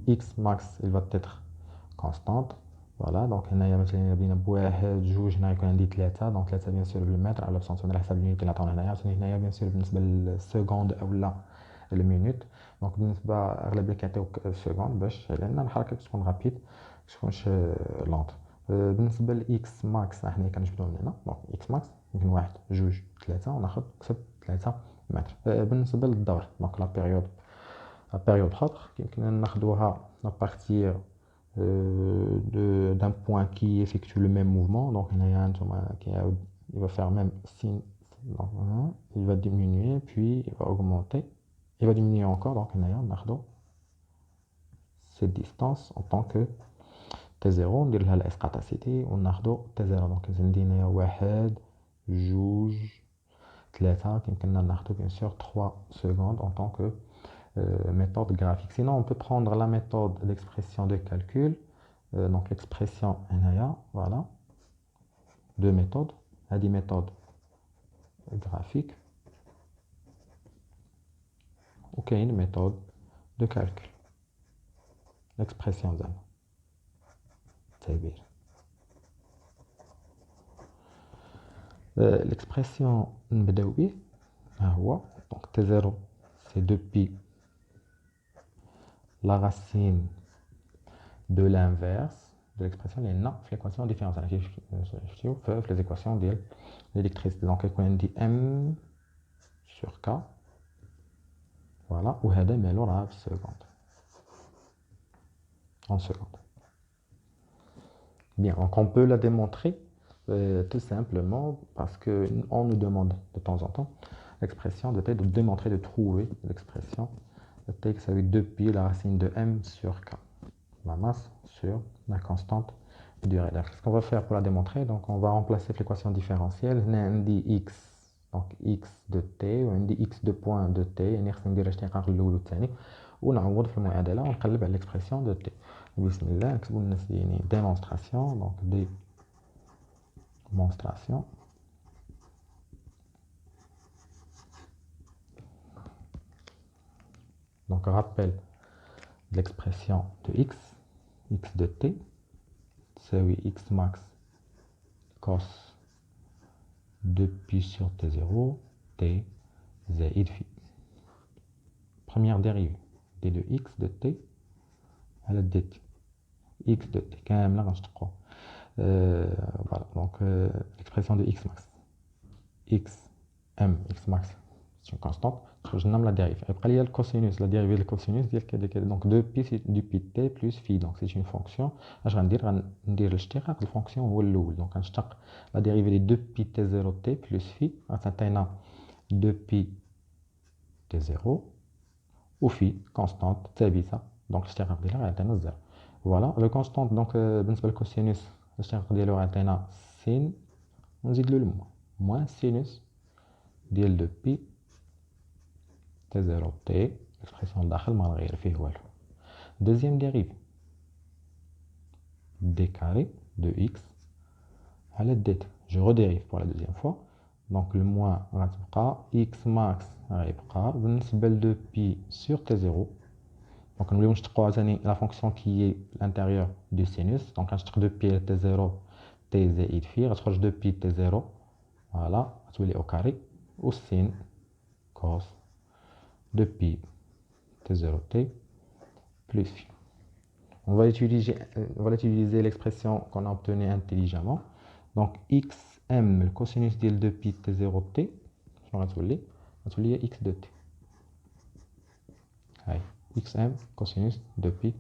X max il va être constante. Voilà, donc هنايا مثلا بين بواحد جوج هنا يكون عندي ثلاثة، دونك ثلاثة بيان سور بالمتر على سنتيمتر على حسب اليونيت اللي عطاونا هنايا، هنايا بيان سور بالنسبة للسكوند أولا المينوت، دونك بالنسبة أغلبية كيعطيوك السكوند باش لأن الحركة تكون رابيد متكونش لونط. بالنسبة لإكس ماكس حنا كنجبدو من هنا، دونك إكس ماكس يمكن واحد جوج ثلاثة وناخد كسب 3 متر. بالنسبة للدور دونك لا بيريود خطر يمكن ناخدوها ابارتير d'un point qui effectue le même mouvement. Donc il va faire même signe, il va diminuer puis il va augmenter, il va diminuer encore. Donc on a cette distance en tant que T0 ندير لها الاسقاطاسيتي وناخذ T0. donc عندنا واحد جوج ثلاثة يمكننا ناخذ bien sûr 3 secondes en tant que méthode graphique. Sinon, on peut prendre la méthode d'expression de calcul. Donc, l'expression NAIA, voilà. Deux méthodes. Il y a des méthodes graphiques. Ok, une méthode de calcul. L'expression ZAN. C'est bien. L'expression NBDOI, donc T0, c'est 2pi la racine de l'inverse de l'expression les l'équation différentielle les équations de l'électricité. Donc on dit M sur K, voilà, ou هذا مالو راه في seconde en seconde. Bien, donc on peut la démontrer tout simplement parce que on nous demande de temps en temps l'expression de T, de démontrer, de trouver l'expression de T qui s'appelle 2pi la racine de M sur K, la masse sur la constante durée. Ce qu'on va faire pour la démontrer, donc on va remplacer l'équation différentielle, on dit x, donc x de t, on dit x de point de t, on ندير الاشتقاق الاول والثاني ونعوض في المعادله ونقلب على l'expression de t. بسم الله نكتبوا لنا يعني démonstration, donc démonstration. Donc rappel de l'expression de x de t, c'est oui x max cos 2pi sur t0 t زائد phi. Première dérivée d de x de t على dt x de t كاملة غنشتقو. Voilà, donc l'expression de x max x max c'est une constante, خرج لنا من la dérive. يبقى لي الكوسينوس, la dérivée de الكوسينوس ديال كذا donc 2pi c'est du pi t plus phi, donc c'est une fonction. اش غندير الاشتقاق الفونكسيون هو الاول, donc غنشتق la dérivée de 2pi t0 t plus phi غتعطينا 2pi t0 و phi constante ثابته, donc الاشتقاق ديالها غيعطينا 0. Voilà, le constante donc بالنسبه للكوسينوس الاشتقاق ديالو غيعطينا سين ونزيد له الموان moins sinus ديال 2pi t0 t, l'expression داخل ما نغير فيه والو. Deuxième dérivée d carré de x على dt, je redérive pour la deuxième fois, donc le moins غتبقى x max غيبقى بالنسبه ل 2pi sur t0. Donc نوليو نشتقوا ثاني la fonction qui est à l'intérieur du sinus, donc غنشتق 2pi على t0 t زائد phi غتخرج 2pi t0, voilà غتولي au carré و sin cos 2pi t0 t plus phi. On va utiliser l'expression qu'on a obtenue intelligemment. Donc xm le cosinus ديال 2pi t0 t شنو غتولي هي x de t. هاي xm cosinus 2pi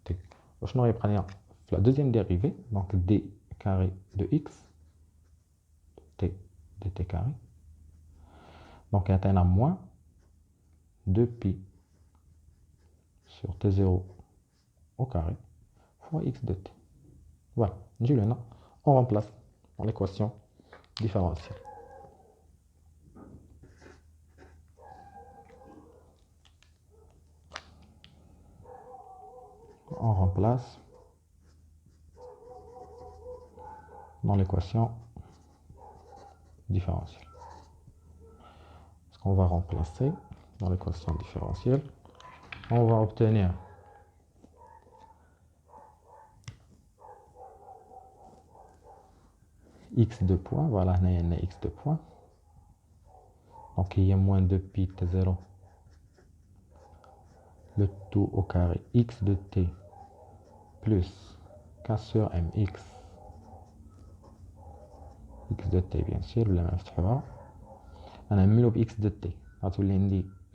t. وشنو غيبقى لنا في la deuxième dérivée, donc d carré de x t dt carré, donc يعطينا moins 2pi sur t0 au carré fois x de t. Voilà, on remplace dans l'équation différentielle. On remplace dans l'équation différentielle. Ce qu'on va remplacer dans l'équation différentielle, on va obtenir x de point, voilà, on a x de point. Donc il y a moins 2pi t0, le tout au carré x de t plus k sur mx, x de t bien sûr, la même on a mis x de t.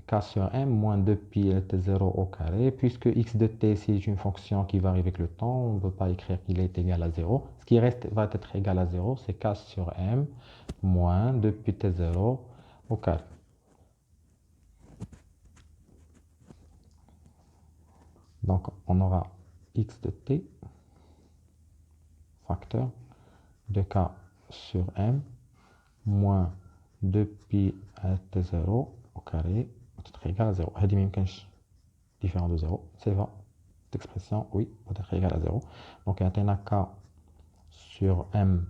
K sur m moins 2pi t0 au carré. Puisque x de t, c'est une fonction qui varie avec le temps, on ne peut pas écrire qu'il est égal à 0. Ce qui reste va être égal à 0, c'est k sur m moins 2pi t0 au carré. Donc, on aura x de t, facteur de k sur m, moins 2pi t0 au carré, peut-être égal à 0. هذه ما يمكنش différent de 0, c'est vrai. Cette expression, oui, peut être égal à 0. Donc, il y a un k sur m,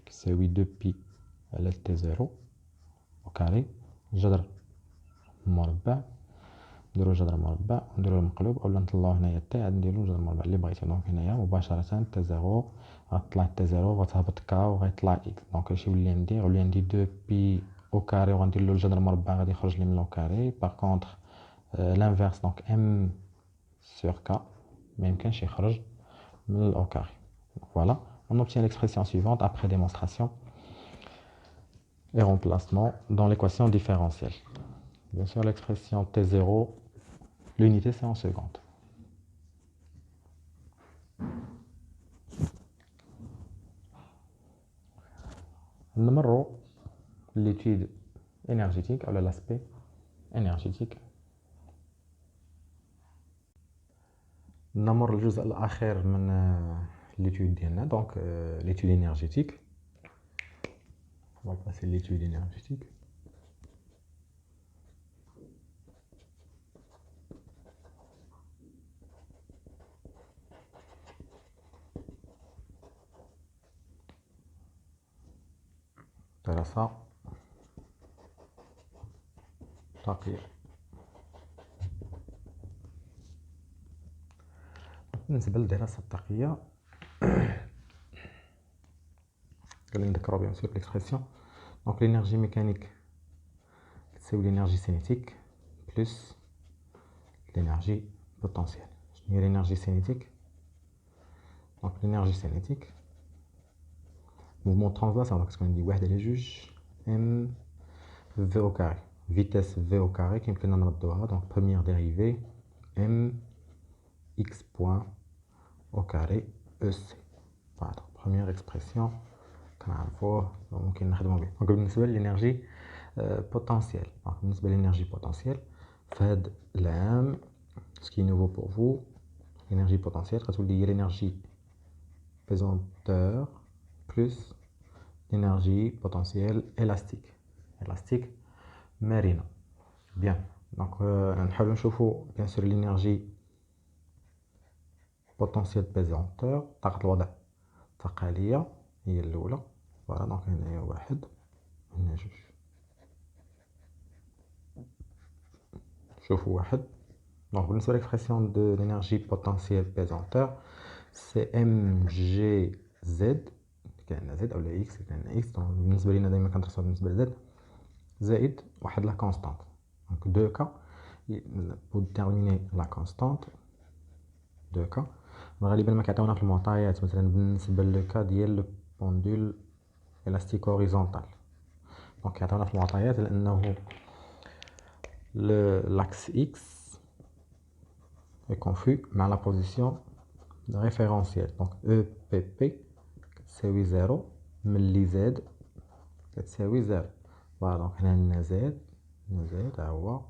c'est 8 2pi t0 au carré, جذر مربع. نديرو جذر مربع ونديرو المقلوب اولا نطلعو هنايا تي عاد نديرو جذر مربع اللي بغيتو. دونك هنايا مباشرة تي زيرو غتطلع تي زيرو غتهبط كا وغيطلع اكس. دونك هادشي ولي عندي دو بي او كاري وغندير له الجذر مربع غادي يخرج لي من لو كاري. باغ كونطخ l'inverse, donc m sur k, mais يمكنش يخرج من الاو كاري. Voilà, on obtient l'expression suivante après démonstration et remplacement dans l'équation différentielle. Bien sûr, l'expression t0, l'unité c'est en secondes. نمروا l'étude énergétique, ou l'aspect énergétique. نمر الجزء الأخير من l'étude ديالنا. Donc l'étude énergétique. On va passer l'étude énergétique. دراسة طاقية. بالنسبة للدراسة الطاقية قال نذكروا بيان سور ليكسبرسيون. دونك l'énergie mécanique c'est l'énergie cinétique plus l'énergie potentielle. شنو هي l'énergie cinétique؟ donc l'énergie cinétique mouvement transversal. donc كتكون عندي واحد على جوج m v au carré, vitesse v au carré كيمكننا نردوها. donc première dérivée m x point au carré ec. voilà, première expression كنعرفوه ممكن نخدمو به. donc بالنسبة للإنرجي potentielle. donc بالنسبة للإنرجي potentielle فهاد العام ce qui est nouveau pour vous, l'énergie potentielle غتولي هي l'énergie pesanteur plus l'énergie potentielle élastique marine. bien. donc نحاولوا نشوفوا bien sûr l'énergie potentielle pesanteur طاقة الوضع الثقالية هي الأولى. فوالا دونك هنايا واحد هنا جوج. شوفوا واحد. donc بالنسبة لl'expression de l'énergie potentielle pesanteur c'est mgz كاين z أو x كاين x. donc بالنسبة لينا دايما كندرسوها بالنسبة ل z زائد واحد لا constante. donc 2k pour déterminer la constante 2k. غالبا ما كيعطيونا في المعطيات مثلا بالنسبة للكا ديال لو بوندول élastique horizontal. donc كيعطيونا في المعطيات لأنه l'axe x est confus مع la position référentielle. donc EPP كتساوي 0 ملي z كتساوي 0. فوالا دونك هنا عندنا z ها هو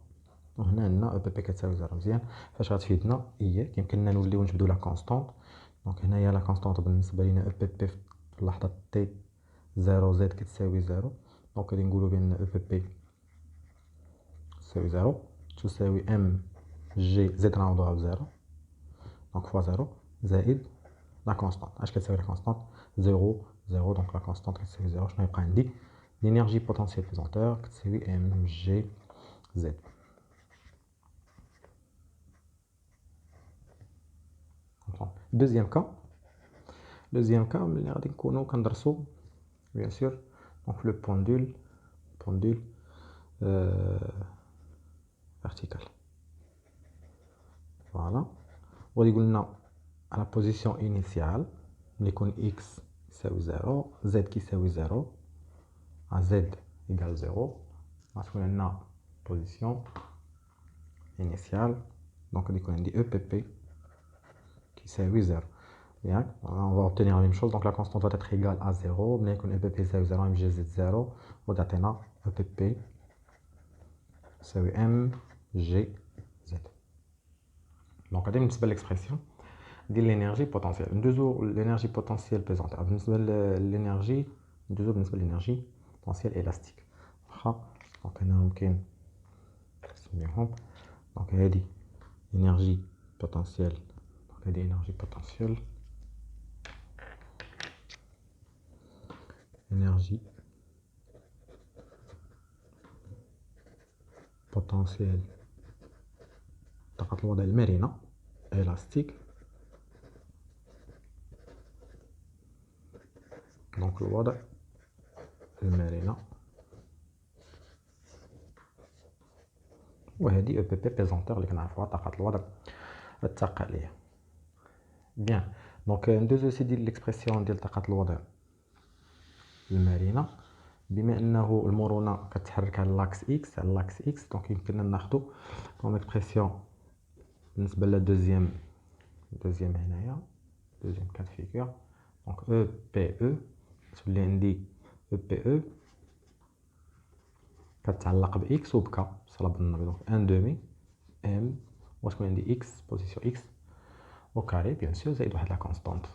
وهنا عندنا او بي بي كتساوي 0. مزيان فاش غتفيدنا هي يمكننا نوليو نجبدو لا كونستانت. دونك هنايا لا كونستانت بالنسبه لينا او بي بي في اللحظه تي 0 زد كتساوي 0. دونك غادي نقولو بان او بي بي تساوي 0 تساوي ام جي زد نعوضوها ب 0. دونك فوا 0 زائد لا كونستانت. اش كتساوي لا كونستانت 0 0. دونك لا كونستانت كتساوي 0. شنو يبقى عندي l'énergie potentielle pesanteur كتساوي ام جي زد. Deuxième cas, ملي غادي نكونو كندرسو bien sûr donc le pendule vertical. Voilà. وغادي يقول لنا à la position initiale ملي يكون x يساوي 0 z كيساوي 0 z égale 0 غتكون عندنا position initiale. donc غادي يكون عندي EPP كيساوي 0. Bien, on va obtenir la même chose, donc la constante va être égale à 0, mais qu'on EPP c'est 0, MGZ 0, on va atteindre EPP c'est MGZ. Donc, on a l'expression de l'énergie potentielle. L'énergie potentielle pesante, l'énergie potentielle élastique. Donc, on a donc, il y a dit énergie potentielle, donc il y a dit énergie potentielle. Énergie potentielle تقط الوضع المرنة élastique. donc الوضع المرنة وهذه او بي بي بيزونتور اللي كنعرفوها طاقة الوضع الثقلية. بيان دونك ندوزو سيدي ليكسبرسيون ديال طاقة الوضع المرنة. بما انه المرونه كتحرك على لاكس اكس دونك يمكننا ناخذو كوم اكسبرسيون بالنسبه للدوزيام هنايا دوزيام كات فيغور. دونك او بي او تولي عندي او بي او كتعلق باكس وبك صلب النبي. دونك ان دومي ام وتكون عندي اكس بوزيسيون اكس او كاري بيان سور زائد واحد لا كونستانت.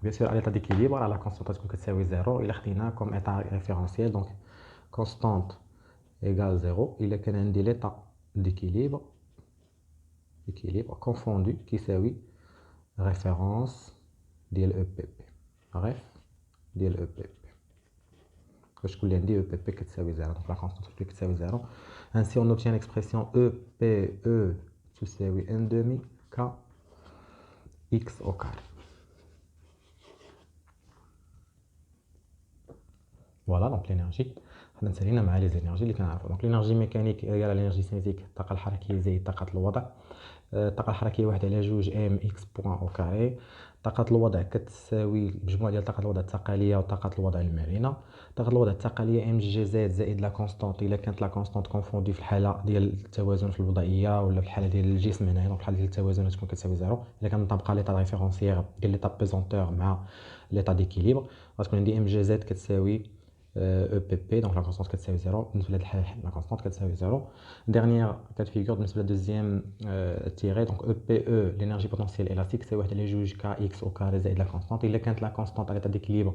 Bien sûr, à l'état d'équilibre, la constante est 0. Il a comme état référentiel, donc constante égale 0. Il est un l'état d'équilibre confondu qui s'appelle référence d'EPP. Ref d'EPP. Je vous l'ai dit, EPP est 0. Donc la constante est 0. Ainsi, on obtient l'expression EPE c'est 1 demi K X au carré. Voilà donc l'énergie. حنا نسالينا مع لي زينيرجي اللي كنعرفوا. دونك l'énergie mécanique égale à l'énergie cinétique الطاقه الحركيه زائد طاقه الوضع. الطاقه الحركيه 1 على 2 ام اكس بوان او كاري. طاقه الوضع كتساوي المجموع ديال طاقه الوضع الثقليه وطاقه الوضع المرنه. طاقه الوضع الثقليه ام جي زد زائد لا كونستانت الا كانت لا كونستانت كونفوندي في الحاله ديال التوازن في الوضعيه ولا في الحاله ديال الجسم هنايا. دونك الحاله ديال التوازن تكون كتساوي 0 الا كان مطابقه ليطا ريفيرونسيير ديال ليطا بيزونتور مع ليطا ديكيليبر. غتكون عندي ام جي زد كتساوي EPP, donc la constante est 0, la constante est 0. Dernière cas de figure, le deuxième tiré, donc EPE, l'énergie potentielle élastique, c'est les juges Kx au carré et la constante. Il est quand la constante à l'état d'équilibre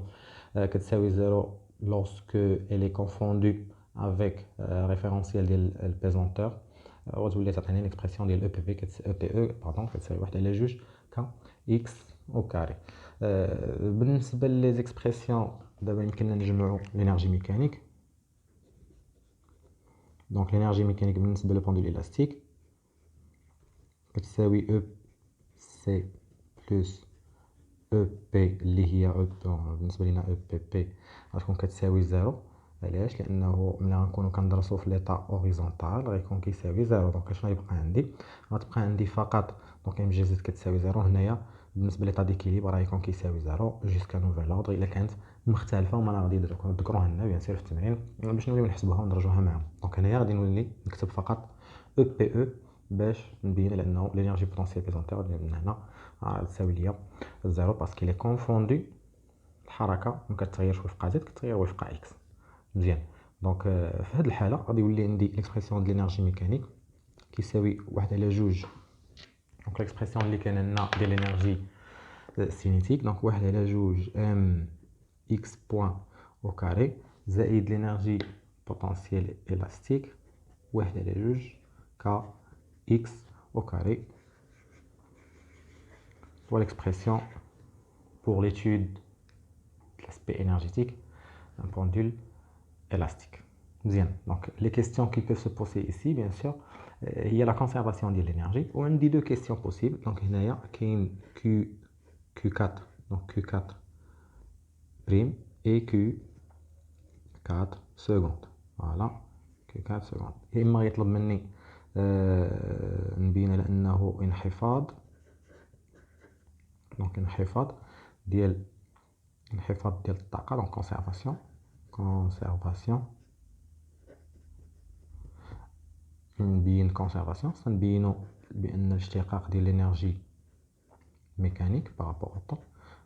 est 0 lorsque elle est confondue avec référentiel de pesanteur. Vous voulez certaines une expression de EPE, pardon, c'est les juges Kx au carré. بالنسبة les expressions دابا يمكننا نجمعوا l'énergie mécanique. donc l'énergie mécanique بالنسبة للبوندول élastique كتساوي EC plus EP اللي هي بالنسبة لنا EPP غتكون كتساوي 0. علاش؟ لانه ملي غنكونوا كندرسوا في ليطا اوريزونتال غيكون كيساوي 0. دونك شنو غيبقى عندي؟ غتبقى عندي فقط دونك ام جي زد كتساوي 0 هنايا بالنسبه ليطا ديكيليبر راه غيكون كيساوي 0 جوسكا نوفيل اوردر الا كانت مختلفه وما غادي نذكروها لنا بيان سير في التمرين باش نوليو نحسبوها وندرجوها معاهم. دونك هنايا غادي نولي نكتب فقط او بي او باش نبين لانه لينيرجي بوتونسييل بيزونتير من هنا تساوي ليا 0 باسكو لي كونفوندو الحركه ما كتغيرش وفق زد كتغير وفق اكس. مزيان دونك في هذه الحاله غادي يولي عندي ليكسبرسيون ديال الانرجي ميكانيك كيساوي 1 على 2. دونك ليكسبرسيون اللي كاينه لنا ديال الانرجي سينيتيك، دونك 1 على 2 ام اكس بوان او كاري زائد الانرجي بوتنسيال élastique 1 على 2 k x au carré pour l'expression pour l'étude de l'aspect énergétique d'un pendule élastique. Bien, donc les questions qui peuvent se poser ici, bien sûr, il y a la conservation de l'énergie. On a deux questions possibles. Donc il y a Q4, donc Q4 prime et Q4 secondes. Voilà, Q4 secondes. Et il m'a يطلب نبين على انه انخفاض، دونك انخفاض ديال الطاقه، دونك كونسيرفاسيون نبين كونسيرفاسيون سنبينو بان الاشتقاق ديال الانرجي ميكانيك بارابور او طون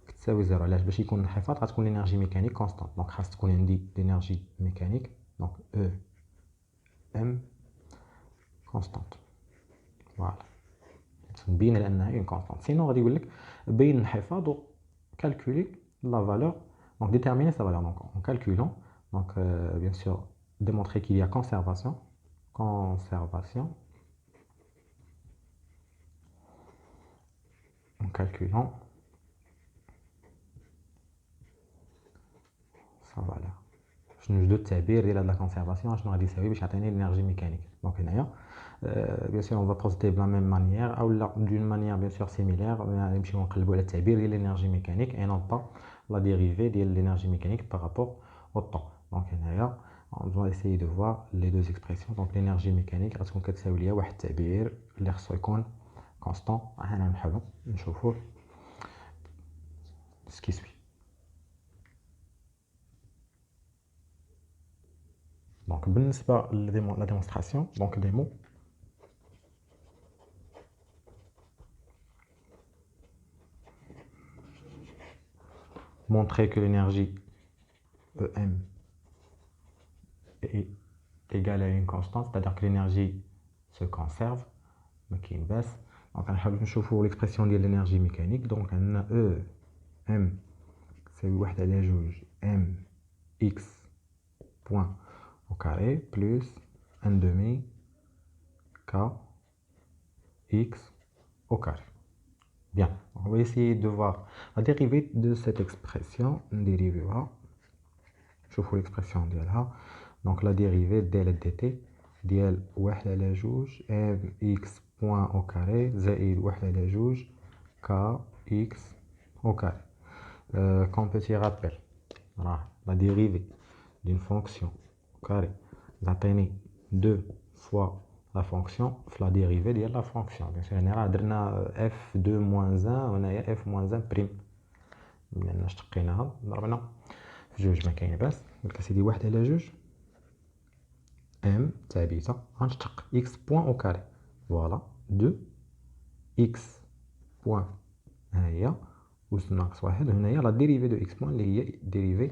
كتساوي زيرو. علاش؟ باش يكون انخفاض غتكون الانرجي ميكانيك كونستانت، دونك خاص تكون عندي الانرجي ميكانيك دونك او ام كونستانت. فوالا نبين على انها اون كونستانت، سينو غادي يقول لك بين الانخفاض و calculer la valeur, donc déterminer sa valeur. Donc en calculant, donc bien sûr démontrer qu'il y a conservation en calculant sa valeur. شنو جدو التعبير ديال هاد لا كونسيرفاسيون شنو غادي يساوي باش يعطيني الانرجي ميكانيك. دونك هنايا bien sûr on va procéder de la même manière ou d'une manière bien sûr similaire. نمشيو نقلبوا على التعبير ديال الانرجي ميكانيك et non pas la dérivée de l'énergie mécanique par rapport au temps. Donc on doit essayer de voir les deux expressions. Donc l'énergie mécanique غتكون كتساوي ليا واحد التعبير اللي خصو يكون constant. انا نحاولوا نشوفوا ce qui suit. Donc بالنسبه la démonstration, donc démo montrer que l'énergie EM est égale à une constante, c'est-à-dire que l'énergie se conserve, mais qui baisse. Donc on va voir l'expression de l'énergie mécanique. Donc on a EM c'est 1 على 2 mx point au carré plus 1 demi k x au carré. Bien, on va essayer de voir la dérivée de cette expression. Je vous l'expression ديالها. Donc la dérivée dl dt ديال 1 على 2 mx point au carré زائد 1 على 2 kx au carré. Comme petit rappel, la dérivée d'une fonction au carré d'atteindre 2 fois la fonction la dérivée de la fonction. Bien sûr هنا راه درنا f2 moins 1 وهنايا f moins 1 prime لان اشتقيناها ضربنا في جوج ما كاين باس. قلت سيدي 1 على 2 m ثابته غنشتق x point au carré فوالا 2 x point ها هي أس ناقص 1 وهنايا لا ديريفي دو x point اللي هي ديريفي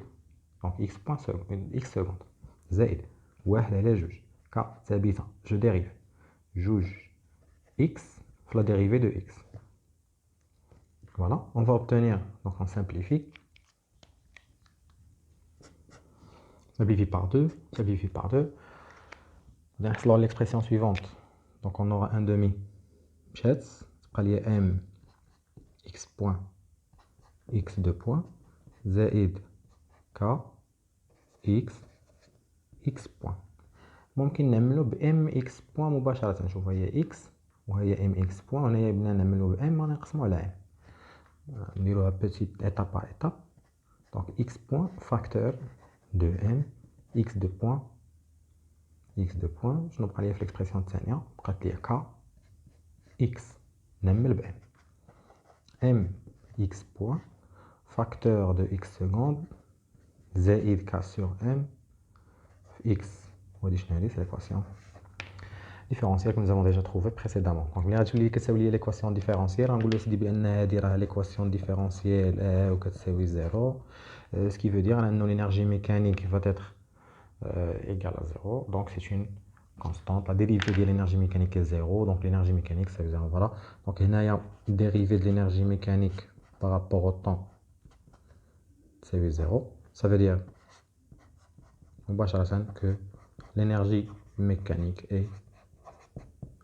دونك x point seconde x seconde زائد 1 على 2 ك ثابته جو ديريف جوج x la dérivée de x. Voilà, on va obtenir, donc on simplifie par 2, alors l'expression suivante, donc on aura un demi chets, m x point x de point zaid k x x point. ممكن نعملو ب mx point مباشرة. نشوف هي x وهي mx point وهنايا بدنا نعملو ب m غنقسمو على m. نديروها petite étape par étape. Donc x point facteur de m x de point شنو بقى ليا في l'expression الثانية؟ بقات ليا k x نعمل ب m x point facteur de x seconde زائد k sur m x. وهادي شنو هادي؟ سي l'équation différentielle que nous avons déjà trouvé précédemment. Donc ملي غتولي كتساوي لي l'équation différentielle غنقولو سيدي بان هادي راه l'équation différentielle و كتساوي 0. Ce qui veut dire que l'énergie mécanique va être égale à 0. Donc c'est une constante. La dérivée de l'énergie mécanique est 0. Donc l'énergie mécanique, c'est 0. Voilà. Donc il y a une dérivée de l'énergie mécanique par rapport au temps, c'est 0. Ça veut dire que l'énergie mécanique est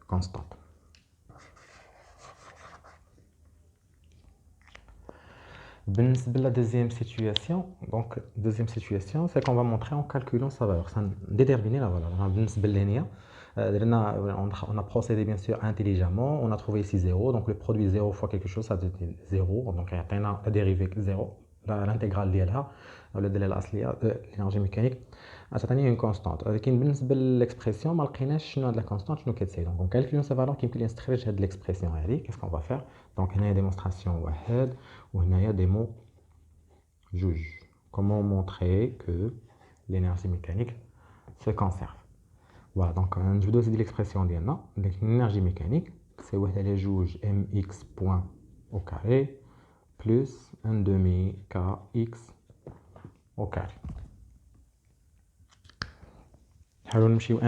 constante. La deuxième situation, c'est qu'on va montrer en calculant sa valeur, c'est déterminer la valeur. On a procédé bien sûr intelligemment, on a trouvé ici 0, donc le produit 0 fois quelque chose, ça devient 0, donc il y a la dérivée 0, l'intégrale ديالها ولا ديال الاصليه l'énergie mécanique غتعطيني une constante. ولكن بالنسبه للاكسبرسيون ما لقيناش شنو هاد لا كونستانت شنو كتساوي. دونك كالكوليون سا فالور كيمكن لي نستخرج هاد الاكسبرسيون هادي. كيف كون فا فير؟ دونك هنايا ديمونستراسيون واحد وهنايا ديمو جوج. Comment montrer que l'énergie mécanique se conserve. Voilà, donc نجبدو سيدي l'expression ديالنا. Donc l'énergie mécanique c'est واحد على جوج mx point au carré plus 1 demi kx au carré. نحاولوا نمشيو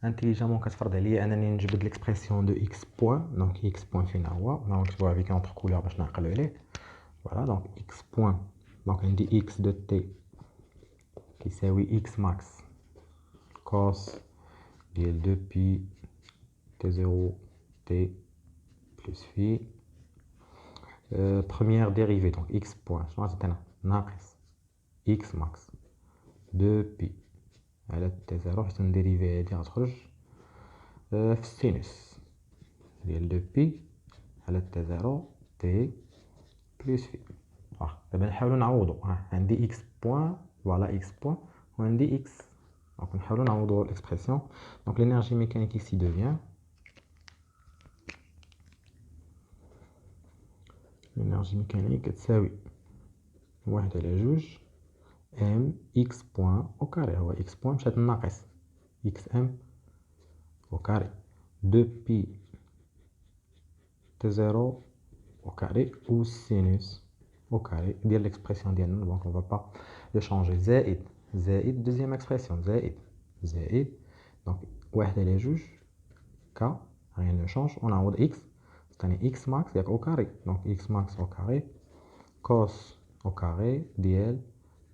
intelligemment كتفرض عليا انني نجبد l'expression de x point. Donc x point فين هو نكتبوها avec notre couleur باش نعقلوا عليه. Voilà, donc x point, donc on dit x de t qui s'appelle x max cos ديال 2 pi t0 t plus phi. Première dérivée, donc x point, ناقص x max 2 pi على t0 حيت الديريفي هادي غتخرج في السينوس ديال 2 pi على t0 t plus phi. دابا نحاولوا نعوضوا. عندي اكس بوين، فوالا اكس بوين وعندي اكس. دونك نحاولوا نعوضوا الاكسبرسيون. دونك l'énergie mécanique ici devient l'énergie mécanique تساوي واحد على جوج ام اكس بوين او كاري. هو اكس بوين مشات الناقص اكس ام او كاري 2 بي تي زيرو au carré ou sinus au carré ديال l'expression ديالنا. donc on va pas le changer. زائد deuxième expression زائد donc واحد على جوج k rien ne change. on نعوض x ثاني x max ياك au carré. donc x max au carré cos au carré ديال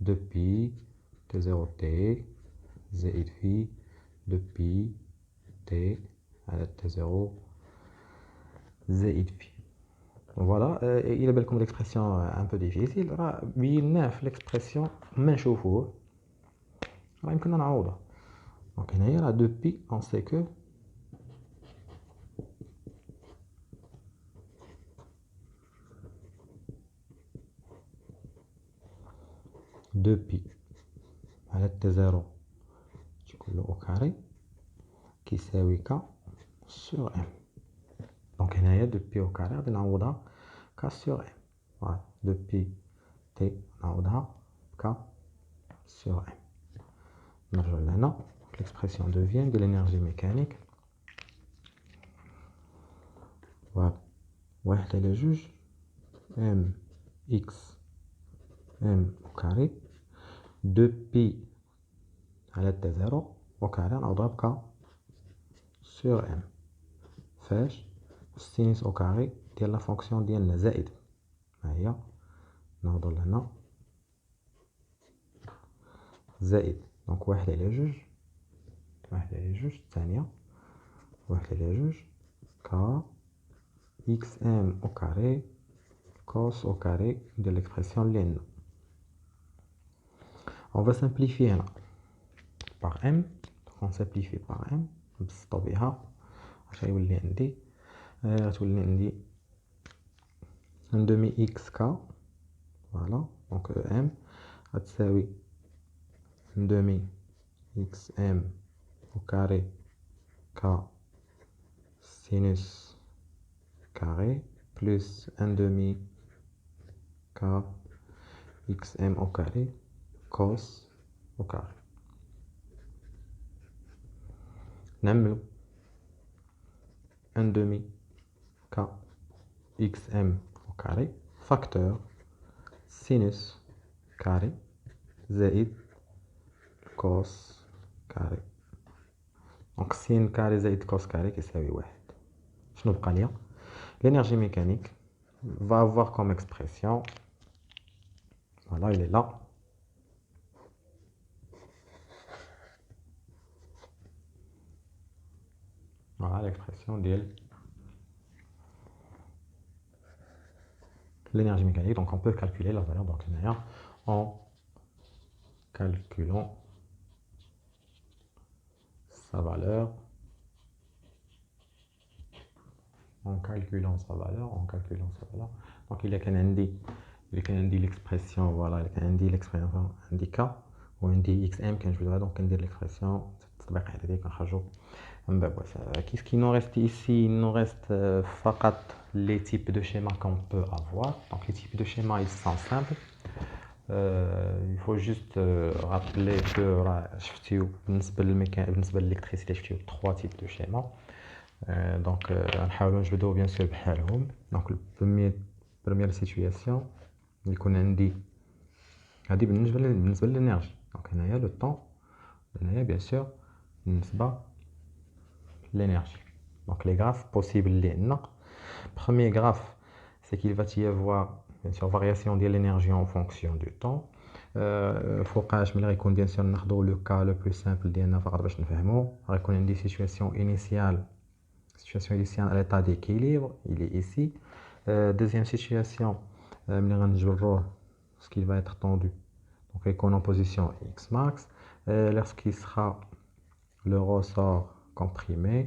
2 pi t0 t زائد phi 2 pi t على t0 زائد phi. Voilà, il a comme l'expression un peu difficile. Il a l'expression ما نشوفوه راه يمكننا نعوضها. دونك هنايا راه 2 بي on sait que دو بي على تي زيرو تكون او كاري كيساوي ك سور ام. دونك هنايا دو بي او كاري غادي نعوضها ك سور ام. فوالا دو بي تي نعوضها ك سور ام. نرجعو لهنا. l'expression devient de l'énergie mécanique voilà واحد على جوج ام اكس ام au carré 2 pi على تي زيرو au carré نعوضها بك سور ام. فاش السينوس او كاري ديال لا فونكسيون ديالنا زائد. ها هي نهضر لهنا زائد. دونك واحد على جوج الثانية واحد على جوج ك اكس ام او كاري كوس او كاري ديال ليكسبرسيون اللي عندنا. on va simplifier هنا par m. on simplifie par m نبسطو بها اش غيولي عندي. غتولي عندي ان دومي اكس كا. فوالا دونك ام غتساوي ان دومي اكس ام au carré k sinus carré plus 1 demi k xm au carré cos au carré. نعملو 1 demi k xm au carré facteur sinus carré زائد cos carré. Donc sin carré زائد cos carré كيساوي واحد. شنو بقى ليا؟ L'énergie mécanique va avoir comme expression, voilà, il est là. Voilà l'expression de l'énergie mécanique. Donc on peut calculer la valeur donc en calculant sa valeur. Donc il y a qu'un indique l'expression, voilà, il y a un indique l'expression indica ou un indique xm quand je voudrais donc indique l'expression. Qu'est-ce qu'il nous reste ici? Il nous reste les types de schémas qu'on peut avoir. Donc les types de schémas ils sont simples. Il faut juste rappeler que بالنسبة للإلكتريسيتي شفتيو 3 types de schémas. Donc نحاولوا نجبدوا bien sûr بحالهم. Donc première situation يكون عندي هذه بالنسبة للإنرجي. Donc هنايا le temps هنايا bien sûr بالنسبة l'énergie. Donc les graphes possibles اللي عندنا. Premier graphe c'est qu'il va y avoir bien sûr variation de l'énergie en fonction du temps. فوقاش ملي غيكون bien sûr ناخذوا le cas le plus simple ديالنا فقط باش نفهموا. غيكون عندي situation initiale à l'état d'équilibre, il est ici. Deuxième situation ملي غنجبروه ce qui va être tendu. Donc غيكون en position x max. Lorsqu'il sera le ressort comprimé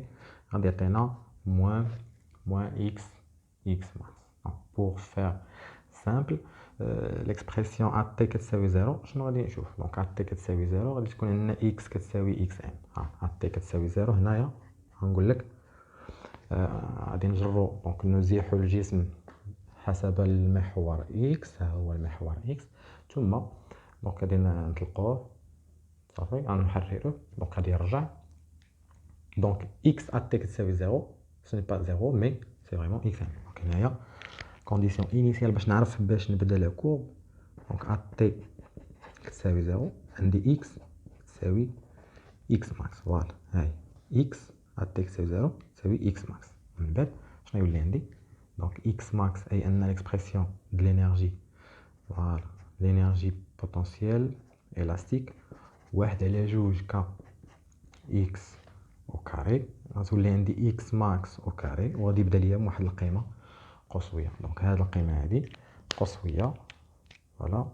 غادي يعطينا moins x max. Donc, pour faire simple l'expression at كتساوي 0 شنو غادي نشوف؟ دونك at كتساوي 0 غادي تكون عندنا x كتساوي xm. at كتساوي 0 هنايا غنقول لك غادي نجرو دونك نزيحوا الجسم حسب المحور x، ها هو المحور x، ثم دونك غادي نطلقوه صافي غنحرروه دونك غادي يرجع. دونك x at كتساوي 0 ce n'est pas 0 mais c'est vraiment xm. دونك هنايا كونديسيون انيسيال باش نعرف باش نبدا لا كورب. دونك at كتساوي 0 عندي x تساوي x max. فوالا هاي x at كتساوي 0 تساوي x max. من بعد شنو يولي عندي؟ دونك x max اي ان l'expression de l'énergie، voilà l'énergie potentielle élastique واحد على جوج ك x au carré غتولي عندي x max au carré وغادي يبدا ليا بواحد القيمه قصويه. دونك هاد القيمه هادي قصويه، فوالا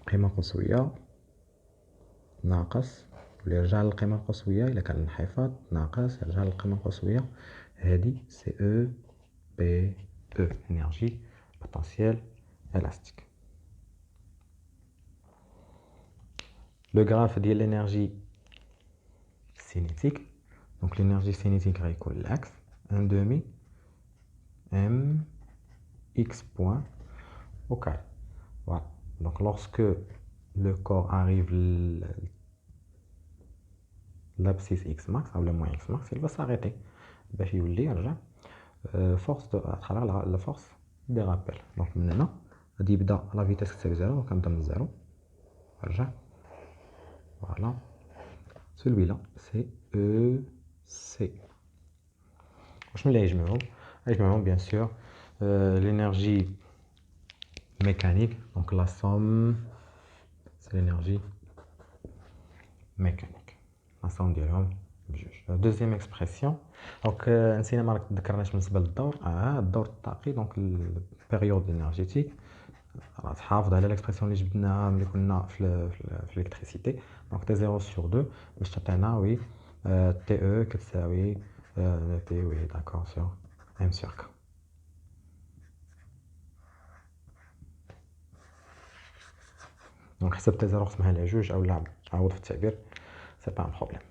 قيمه قصويه ناقص اللي يرجع للقيمه القصويه الا كان انحفاض ناقص يرجع للقيمه القصويه هادي سي او بي او énergie potentielle élastique. Le graphe de l'énergie cinétique. Donc l'énergie cinétique غيكون l'axe 1 demi m x point au carré. Voilà. Donc lorsque le corps arrive l'abscisse x max ou le moins x max, il va s'arrêter باش يولي يرجع force à travers la force des rappels. Donc maintenant غادي يبدا la vitesse كتساوي 0 دونك غنبدا من 0 يرجع. Voilà. Celui-là c'est EC. شنو اللي يجمعهم؟ يجمعهم bien sûr l'énergie mécanique. Donc la somme c'est l'énergie mécanique. La somme ديالهم بجوج. Deuxième expression. Donc نسينا ما ذكرناش بالنسبه للدور. الدور الطاقي دونك البيريود انرجيتيك راه تحافظ على l'expression اللي جبدناها ملي كنا في الالكتريسيتي. دونك تي 0 sur 2 باش تعطينا وي تي او كتساوي تي وي داكور sur m sur k. دونك حسب تي 0 قسمها على جوج او لا عوض في التعبير سي با ان بروبليم.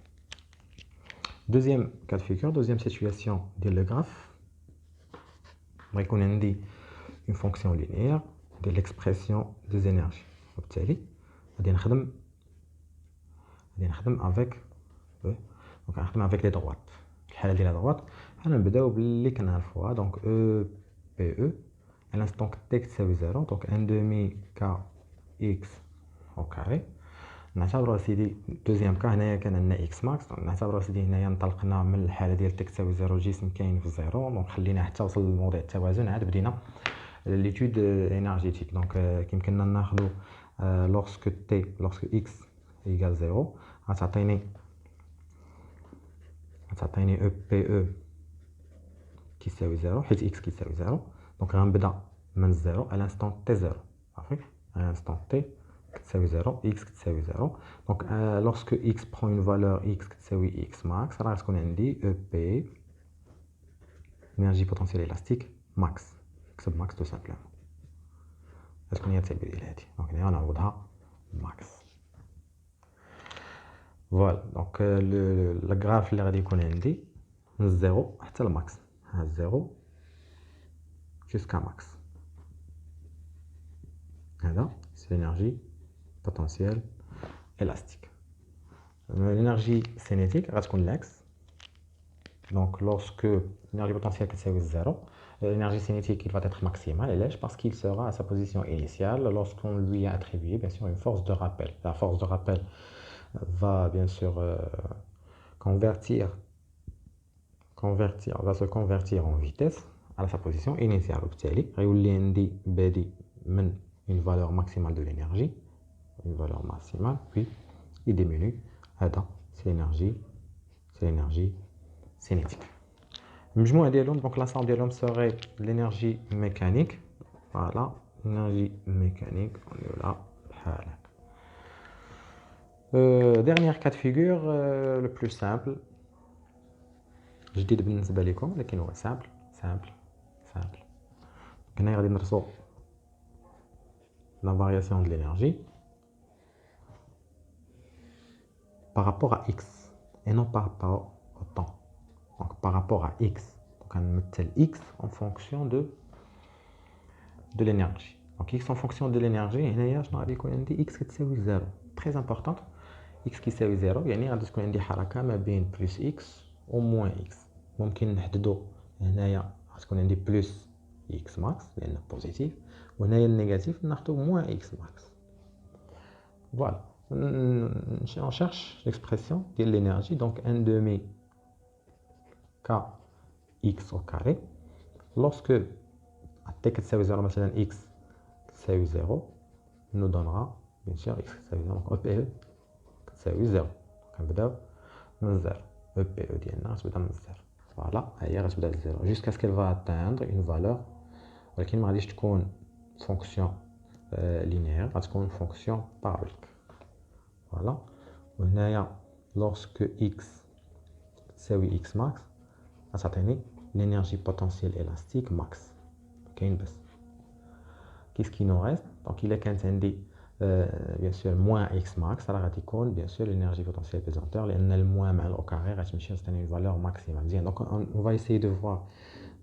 Deuxième cas de figure, deuxième situation ديال لو غراف غيكون عندي une fonction linéaire de l'expression des énergies. وبالتالي غادي نخدم avec donc غنخدم avec les droites. الحاله ديال droite حنا نبداو باللي كنعرفوها. دونك او بي او à l'instant que t تساوي 0 donc 1 demi k x au carré. نعتبروا سيدي دوزيام كا هنايا كان عندنا اكس ماكس، نعتبروا سيدي هنايا انطلقنا من الحاله ديال تي تساوي زيرو، الجسم كاين في زيرو، دونك خلينا حتى وصل لموضع التوازن، عاد بدينا ليتود انرجيتيك. دونك كيمكننا ناخذوا لوغسك اكس ايكال زيرو غتعطيني او بي او كيساوي زيرو، حيت اكس كيساوي زيرو. دونك غنبدا من الزيرو على انستون تي زيرو، صافي على انستون تي كتساوي زيرو، اكس كتساوي زيرو. دونك لوغسك اكس بخون اون فالور اكس كتساوي اكس ماكس، راه غتكون عندي او بي انرجي بوتونسيال الاستيك ماكس، نكتب ماكس تو سامبلومون، غتكون هي التعبير ديال هادي. دونك هنا غنعوضها ماكس. فوالا دونك الغراف اللي غادي يكون عندي من الزيرو حتى الماكس، ها الزيرو جوسكا ماكس، هذا سي l'énergie potentielle élastique. L'énergie cinétique غتكون l'axe. Donc lorsque l'énergie potentielle كتساوي زيرو, l'énergie cinétique il va être maximale. Et parce qu'il sera à sa position initiale lorsqu'on lui a attribué bien sûr une force de rappel. La force de rappel va bien sûr va se convertir en vitesse à sa position initiale. وبالتالي غيولي عندي بادي من une valeur maximale de l'énergie, une valeur maximale, puis il diminue. C'est l'énergie cinétique. المجموع ديالهم donc l'ensemble ديالهم serait l'énergie mécanique. Voilà, l'énergie mécanique on est là بحال هكا. Dernier cas de figure, le plus simple. جديد بالنسبه لكم لكن هو simple. هنا غادي نرسو la variation de l'énergie par rapport à x et non par rapport au temps. Donc par rapport à x, donc on met x en fonction de l'énergie. Donc x en fonction de l'énergie, هنايا شنو غادي يكون عندي x كتساوي 0. Très importante, x كيساوي 0 يعني غادي تكون عندي حركه ما بين بلس x و موان x. ممكن نحددو هنايا غتكون عندي بلس x ماكس لان بوزيتيف، وهنايا النيجاتيف ناخذو موان x ماكس. Voilà, on cherche l'expression de l'énergie, donc 1 demi kx au carré. Lorsque t كتساوي 0 مثلا x كتساوي 0 nous donnera bien sûr x كتساوي 0. donc EPE كتساوي 0. كنبداو من 0. EPE ديالنا غتبدا من 0. فوالا هي غتبدا من 0 jusqu'à ce qu'elle va atteindre une valeur, ولكن ما غاديش تكون فونكسيون linéaire, غتكون فونكسيون parabolique. Voilà. وهنايا lorsque x تساوي x max غتعطيني l'énergie potentielle élastique max. كاين بس qu'est-ce qui nous reste. donc الا كانت عندي bien sûr moins x max راه غادي يكون bien sûr l'énergie potentielle pesanteur لان الموان مع الاو كاري غتمشي تعطيني une valeur maximale. مزيان donc on va essayer de voir.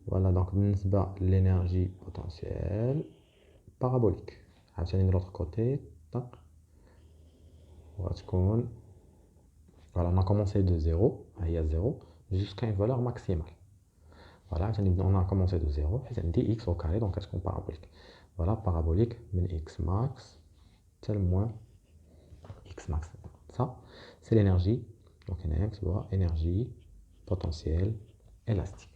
voilà donc بالنسبه l'énergie potentielle parabolique عاوتاني de l'autre côté طق غتكون. Voilà, on a commencé de 0, il y a 0, jusqu'à une valeur maximale. Voilà, on a commencé de 0, et on dit x au carré, donc est-ce qu'on parabolique. Voilà, parabolique, min x max, tel moins x max. Ça, c'est l'énergie. Donc, on a énergie potentielle élastique.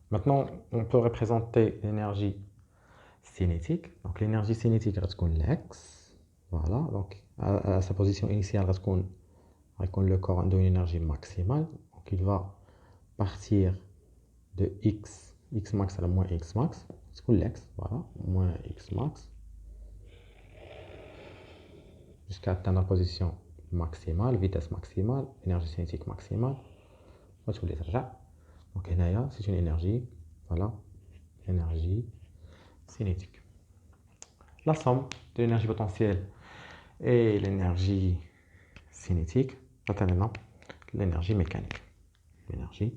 Maintenant, on peut représenter l'énergie cinétique. Donc, l'énergie cinétique, c'est l'ex. Voilà, donc à sa position initiale, le corps a une énergie maximale. Donc il va partir de x max à la moins x max. C'est l'ex, voilà, moins x max. Jusqu'à atteindre la position maximale, vitesse maximale, énergie cinétique maximale. Donc c'est une énergie, voilà, énergie cinétique. La somme de l'énergie potentielle et l'énergie cinétique, notamment l'énergie mécanique. L'énergie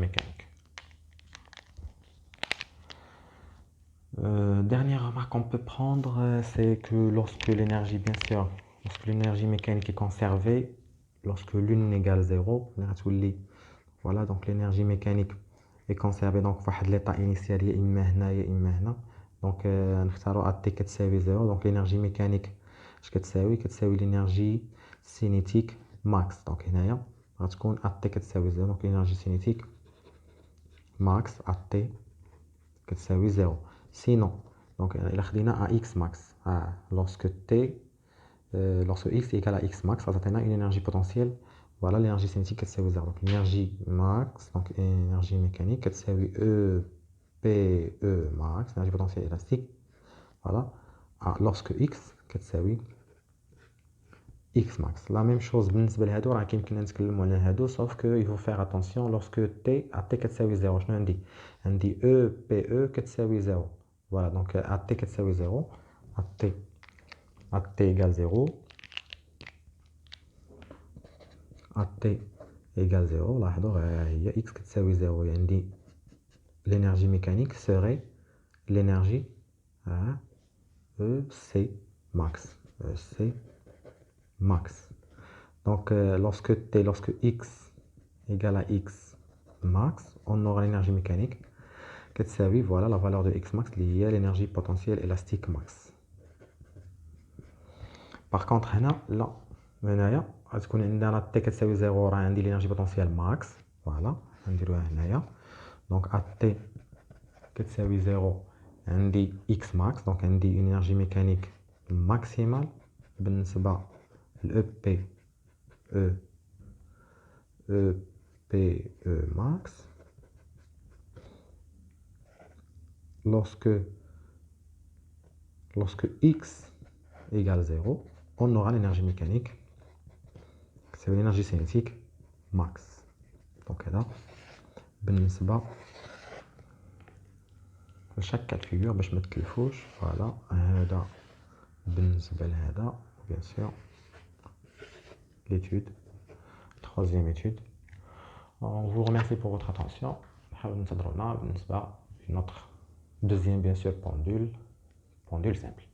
mécanique. Dernière remarque qu'on peut prendre, c'est que lorsque l'énergie, bien sûr, lorsque l'énergie mécanique est conservée, lorsque l'une égale 0, voilà, donc l'énergie mécanique est conservé donc في l'état initial يا إما هنا يا إما هنا. دونك نختاروا AT كتساوي 0. دونك l'énergie mécanique اش كتساوي l'énergie cinétique max. دونك هنايا غتكون AT كتساوي 0. دونك l'énergie cinétique max AT كتساوي 0. sinon donc إلا خدينا AX max lorsque x est égal à x max غتعطينا une énergie potentielle. Voilà, l'énergie cinétique كتساوي 0. Donc l'énergie max, donc énergie mécanique كتساوي EPE max, énergie potentielle élastique. Voilà, lorsque x كتساوي x max. La même chose بالنسبة لهادو راه كيمكن نتكلموا على هادو sauf que il faut faire attention lorsque t كتساوي 0. شنو عندي EPE كتساوي 0. Voilà, donc AT كتساوي 0. AT égale 0. AT égale 0. لاحظوا هي x كتساوي 0 عندي l'énergie mécanique serait l'énergie EC max. EC max. Donc lorsque x égale à x max, on aura l'énergie mécanique كتساوي voilà la valeur de x max اللي هي l'énergie potentielle élastique max. Par contre هنا لا هنايا غتكون عندنا t كتساوي 0 راه عندي l'énergie potentielle max. Voilà, نديروها هنايا. Donc AT كتساوي 0 عندي x max. Donc عندي une énergie mécanique maximale بالنسبة ل EPE max. Lorsque x égale 0, on aura l'énergie mécanique c'est l'énergie cinétique max. Donc là بالنسبة chaque cas de figure باش ما تكلفوش. فوالا هذا بالنسبة لهذا bien sûr l'étude, troisième étude. On vous remercie pour votre attention. نحاول نتدربنا بالنسبة لنوتر deuxième bien sûr pendule simple.